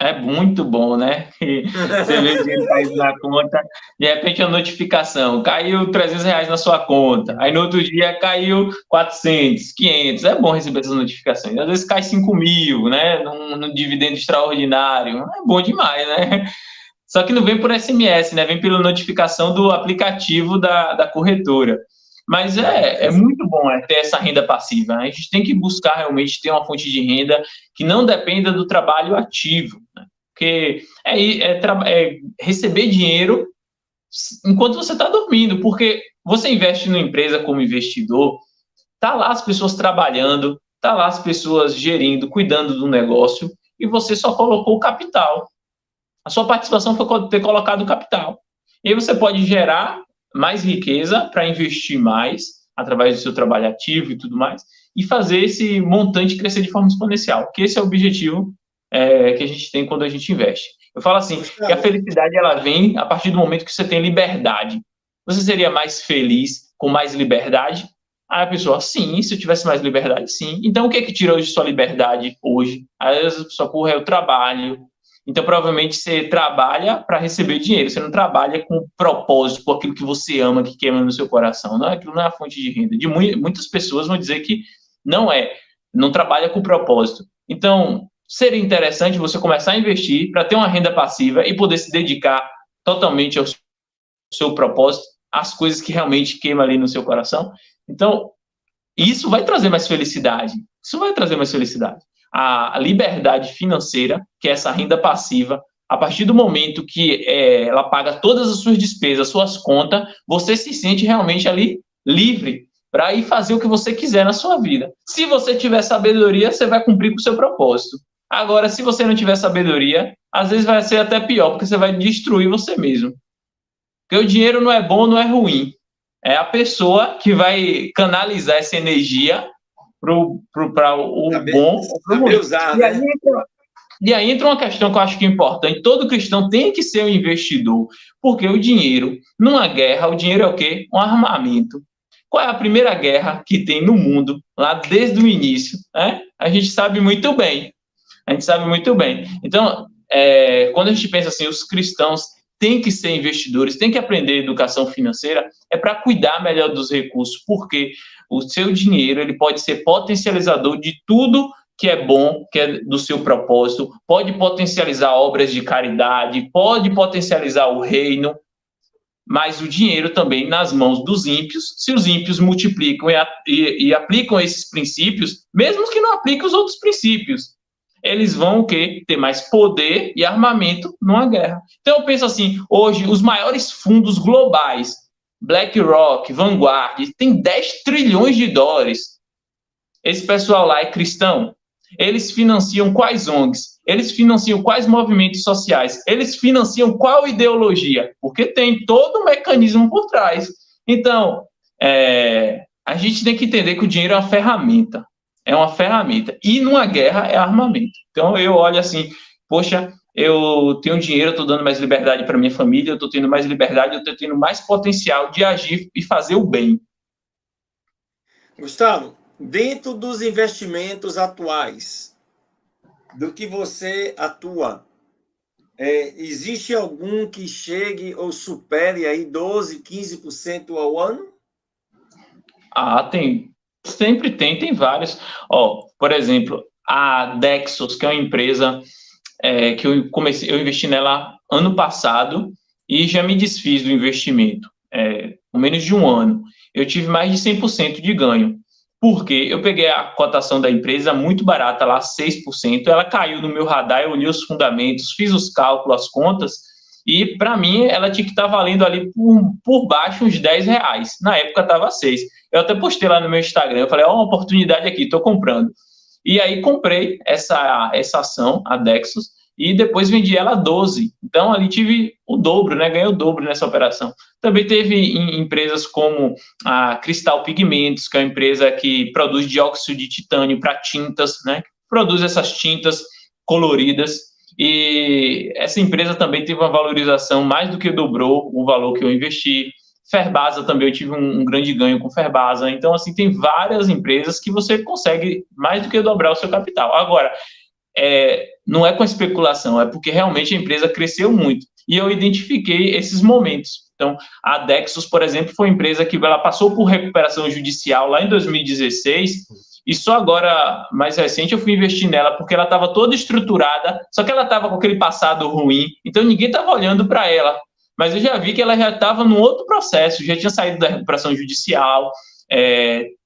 Speaker 3: É muito bom, né? Você vê o dinheiro caindo na conta, de repente a notificação, caiu R$300 na sua conta, aí no outro dia caiu 400, 500, é bom receber essas notificações, às vezes cai 5 mil, né, num dividendo extraordinário, é bom demais, né? Só que não vem por SMS, né, vem pela notificação do aplicativo da corretora. Mas é muito bom ter essa renda passiva, né? A gente tem que buscar realmente ter uma fonte de renda que não dependa do trabalho ativo, né? Porque receber dinheiro enquanto você está dormindo, porque você investe numa empresa como investidor, tá lá as pessoas trabalhando, tá lá as pessoas gerindo, cuidando do negócio, e você só colocou o capital. A sua participação foi ter colocado o capital. E aí você pode gerar mais riqueza para investir mais através do seu trabalho ativo e tudo mais, e fazer esse montante crescer de forma exponencial, que esse é o objetivo que a gente tem quando a gente investe. Eu falo assim, que a felicidade ela vem a partir do momento que você tem liberdade. Você seria mais feliz com mais liberdade? Aí a pessoa, sim, se eu tivesse mais liberdade, sim. Então, o que é que tira hoje sua liberdade hoje? Aí a pessoa, porra, é o trabalho. Então, provavelmente, você trabalha para receber dinheiro. Você não trabalha com propósito, com aquilo que você ama, que queima no seu coração. Não, aquilo não é a fonte de renda. Muitas pessoas vão dizer que não trabalha com propósito. Então, seria interessante você começar a investir para ter uma renda passiva e poder se dedicar totalmente ao seu propósito, às coisas que realmente queimam ali no seu coração. Então, isso vai trazer mais felicidade. A liberdade financeira, que é essa renda passiva, a partir do momento que ela paga todas as suas despesas, suas contas, você se sente realmente ali livre para ir fazer o que você quiser na sua vida. Se você tiver sabedoria, você vai cumprir com o seu propósito. Agora, se você não tiver sabedoria, às vezes vai ser até pior, porque você vai destruir você mesmo. Porque o dinheiro não é bom, não é ruim. É a pessoa que vai canalizar essa energia para o bom.
Speaker 2: Usar, né?
Speaker 3: E aí entra uma questão que eu acho que é importante. Todo cristão tem que ser um investidor, porque o dinheiro, numa guerra, o dinheiro é o quê? Um armamento. Qual é a primeira guerra que tem no mundo, lá desde o início? Né? A gente sabe muito bem. Então, quando a gente pensa assim, os cristãos têm que ser investidores, têm que aprender educação financeira, é para cuidar melhor dos recursos, porque o seu dinheiro ele pode ser potencializador de tudo que é bom, que é do seu propósito, pode potencializar obras de caridade, pode potencializar o reino, mas o dinheiro também nas mãos dos ímpios, se os ímpios multiplicam e aplicam esses princípios, mesmo que não apliquem os outros princípios, eles vão o quê? Ter mais poder e armamento numa guerra. Então eu penso assim, hoje os maiores fundos globais, BlackRock, Vanguard, tem 10 trilhões de dólares. Esse pessoal lá é cristão? Eles financiam quais ONGs? Eles financiam quais movimentos sociais? Eles financiam qual ideologia? Porque tem todo um mecanismo por trás. Então, a gente tem que entender que o dinheiro é uma ferramenta. É uma ferramenta. E numa guerra é armamento. Então, eu olho assim, poxa, eu tenho dinheiro, eu estou dando mais liberdade para minha família, eu estou tendo mais liberdade, eu estou tendo mais potencial de agir e fazer o bem.
Speaker 2: Gustavo, dentro dos investimentos atuais, do que você atua, existe algum que chegue ou supere aí 12%, 15% ao ano?
Speaker 3: Tem. Sempre tem vários. Por exemplo, a Dexos, que é uma empresa que eu investi nela ano passado e já me desfiz do investimento. Com menos de um ano. Eu tive mais de 100% de ganho. Porque eu peguei a cotação da empresa muito barata, lá 6%, ela caiu no meu radar, eu olhei os fundamentos, fiz os cálculos, as contas, e para mim ela tinha que estar valendo ali por baixo uns R$10. Na época estava 6. Eu até postei lá no meu Instagram, eu falei, uma oportunidade aqui, estou comprando. E aí comprei essa ação, a Dexos, e depois vendi ela a 12. Então, ali tive o dobro, né? Ganhei o dobro nessa operação. Também teve empresas como a Cristal Pigmentos, que é uma empresa que produz dióxido de titânio para tintas, né? Produz essas tintas coloridas. E essa empresa também teve uma valorização mais do que dobrou o valor que eu investi. Ferbasa também, eu tive um grande ganho com Ferbasa. Então, assim, tem várias empresas que você consegue mais do que dobrar o seu capital. Agora, não é com especulação, é porque realmente a empresa cresceu muito. E eu identifiquei esses momentos. Então, a Dexos, por exemplo, foi uma empresa que ela passou por recuperação judicial lá em 2016, e só agora, mais recente, eu fui investir nela, porque ela estava toda estruturada, só que ela estava com aquele passado ruim, então ninguém estava olhando para ela. Mas eu já vi que ela já estava num outro processo, já tinha saído da recuperação judicial,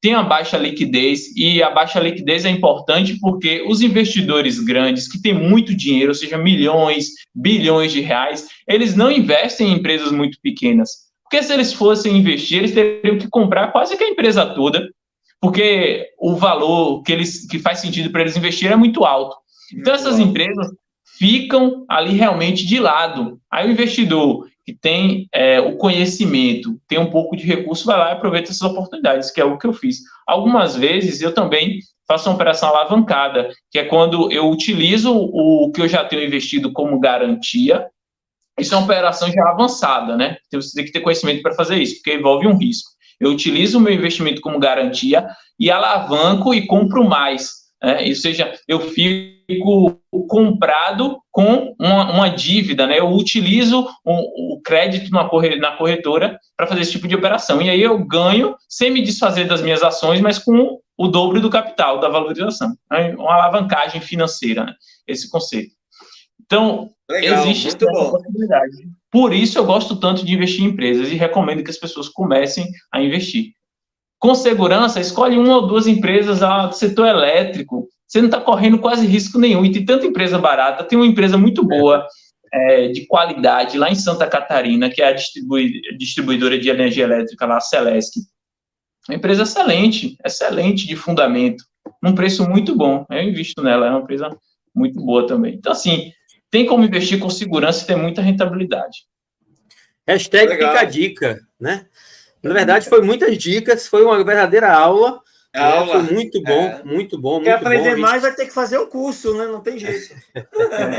Speaker 3: tem a baixa liquidez, e a baixa liquidez é importante porque os investidores grandes, que têm muito dinheiro, ou seja, milhões, bilhões de reais, eles não investem em empresas muito pequenas. Porque se eles fossem investir, eles teriam que comprar quase que a empresa toda, porque o valor que faz sentido para eles investir é muito alto. Então, essas empresas ficam ali realmente de lado. Aí o investidor que tem o conhecimento, tem um pouco de recurso, vai lá e aproveita essas oportunidades, que é o que eu fiz. Algumas vezes eu também faço uma operação alavancada, que é quando eu utilizo o que eu já tenho investido como garantia. Isso é uma operação já avançada, né? Então, você tem que ter conhecimento para fazer isso, porque envolve um risco. Eu utilizo o meu investimento como garantia e alavanco e compro mais. Ou seja, eu fico comprado com uma dívida, né? Eu utilizo o crédito na corretora para fazer esse tipo de operação. E aí eu ganho sem me desfazer das minhas ações, mas com o dobro do capital, da valorização. Uma alavancagem financeira, né? Esse conceito. Então,
Speaker 2: legal,
Speaker 3: existe
Speaker 2: muito
Speaker 3: essa possibilidade. Por isso eu gosto tanto de investir em empresas e recomendo que as pessoas comecem a investir. Com segurança, escolhe uma ou duas empresas do setor elétrico. Você não está correndo quase risco nenhum. E tem tanta empresa barata. Tem uma empresa muito boa, de qualidade, lá em Santa Catarina, que é a distribuidora de energia elétrica lá, a Celesc. Uma empresa excelente de fundamento, num preço muito bom. Eu invisto nela, é uma empresa muito boa também. Então, assim, tem como investir com segurança e ter muita rentabilidade.
Speaker 1: Hashtag fica a dica, né? Na verdade, foi muitas dicas, foi uma verdadeira aula, Foi muito bom, muito bom.
Speaker 2: Quer aprender mais, vai ter que fazer o curso, né? Não tem jeito.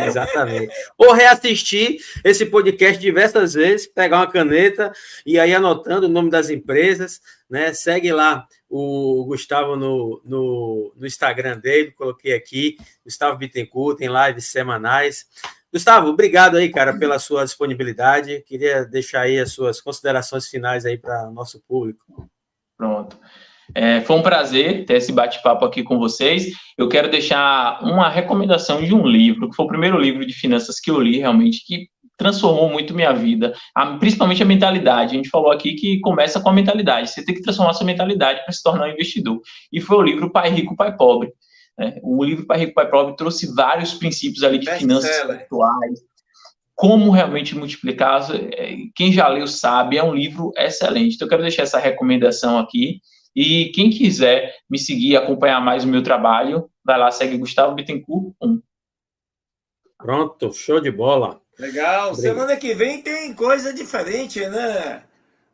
Speaker 1: Exatamente. Ou reassistir esse podcast diversas vezes, pegar uma caneta e aí anotando o nome das empresas, né? Segue lá o Gustavo no Instagram dele, coloquei aqui, Gustavo Bittencourt, tem lives semanais. Gustavo, obrigado aí, cara, pela sua disponibilidade. Queria deixar aí as suas considerações finais aí para o nosso público.
Speaker 3: Pronto. Foi um prazer ter esse bate-papo aqui com vocês. Eu quero deixar uma recomendação de um livro, que foi o primeiro livro de finanças que eu li, realmente, que transformou muito minha vida, principalmente a mentalidade. A gente falou aqui que começa com a mentalidade. Você tem que transformar sua mentalidade para se tornar um investidor. E foi o livro Pai Rico, Pai Pobre. O livro Pai Rico, Pai Pobre trouxe vários princípios ali de finanças pessoais, como realmente multiplicar. Quem já leu sabe, é um livro excelente. Então, eu quero deixar essa recomendação aqui. E quem quiser me seguir, acompanhar mais o meu trabalho, vai lá, segue Gustavo Bittencourt 1.
Speaker 1: Pronto, show de bola.
Speaker 2: Legal. Obrigado. Semana que vem tem coisa diferente, né?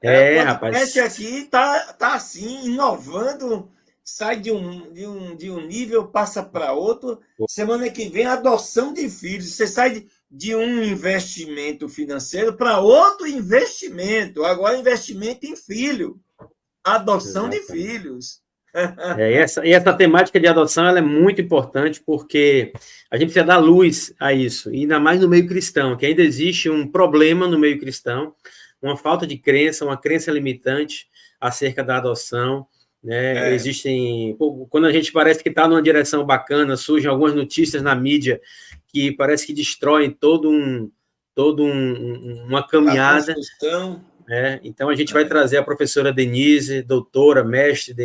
Speaker 1: O
Speaker 2: podcast aqui tá assim, inovando, sai de um nível, passa para outro. Semana que vem, adoção de filhos. Você sai de um investimento financeiro para outro investimento. Agora, investimento em filho. Adoção de filhos.
Speaker 1: E essa temática de adoção ela é muito importante porque a gente precisa dar luz a isso, e ainda mais no meio cristão, que ainda existe um problema no meio cristão, uma falta de crença, uma crença limitante acerca da adoção, né? Existem, quando a gente parece que está numa direção bacana, surgem algumas notícias na mídia que parece que destroem uma caminhada. Então, a gente vai trazer a professora Denise, doutora, mestre,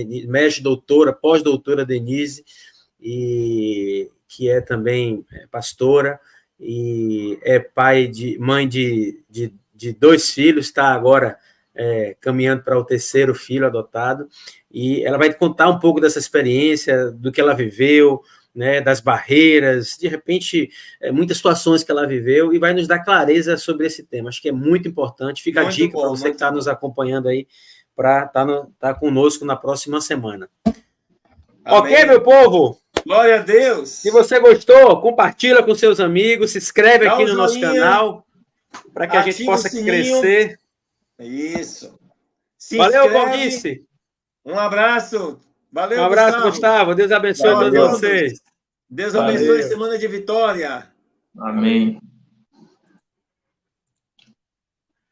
Speaker 1: doutora, pós-doutora Denise, que é também pastora, e é mãe de 2 filhos, está agora caminhando para o 3º filho adotado, e ela vai contar um pouco dessa experiência, do que ela viveu, né, das barreiras, de repente, muitas situações que ela viveu, e vai nos dar clareza sobre esse tema. Acho que é muito importante. Fica a dica para você que está nos acompanhando aí, para estar conosco na próxima semana. Amém. Ok, meu povo?
Speaker 2: Glória a Deus!
Speaker 1: Se você gostou, compartilha com seus amigos, se inscreve aqui no nosso canal, para que a gente possa crescer.
Speaker 2: Isso.
Speaker 1: Valeu, Valdice!
Speaker 2: Um abraço! Valeu,
Speaker 1: um abraço, Gustavo. Deus abençoe a todos vocês.
Speaker 2: Deus abençoe a semana de vitória.
Speaker 3: Amém.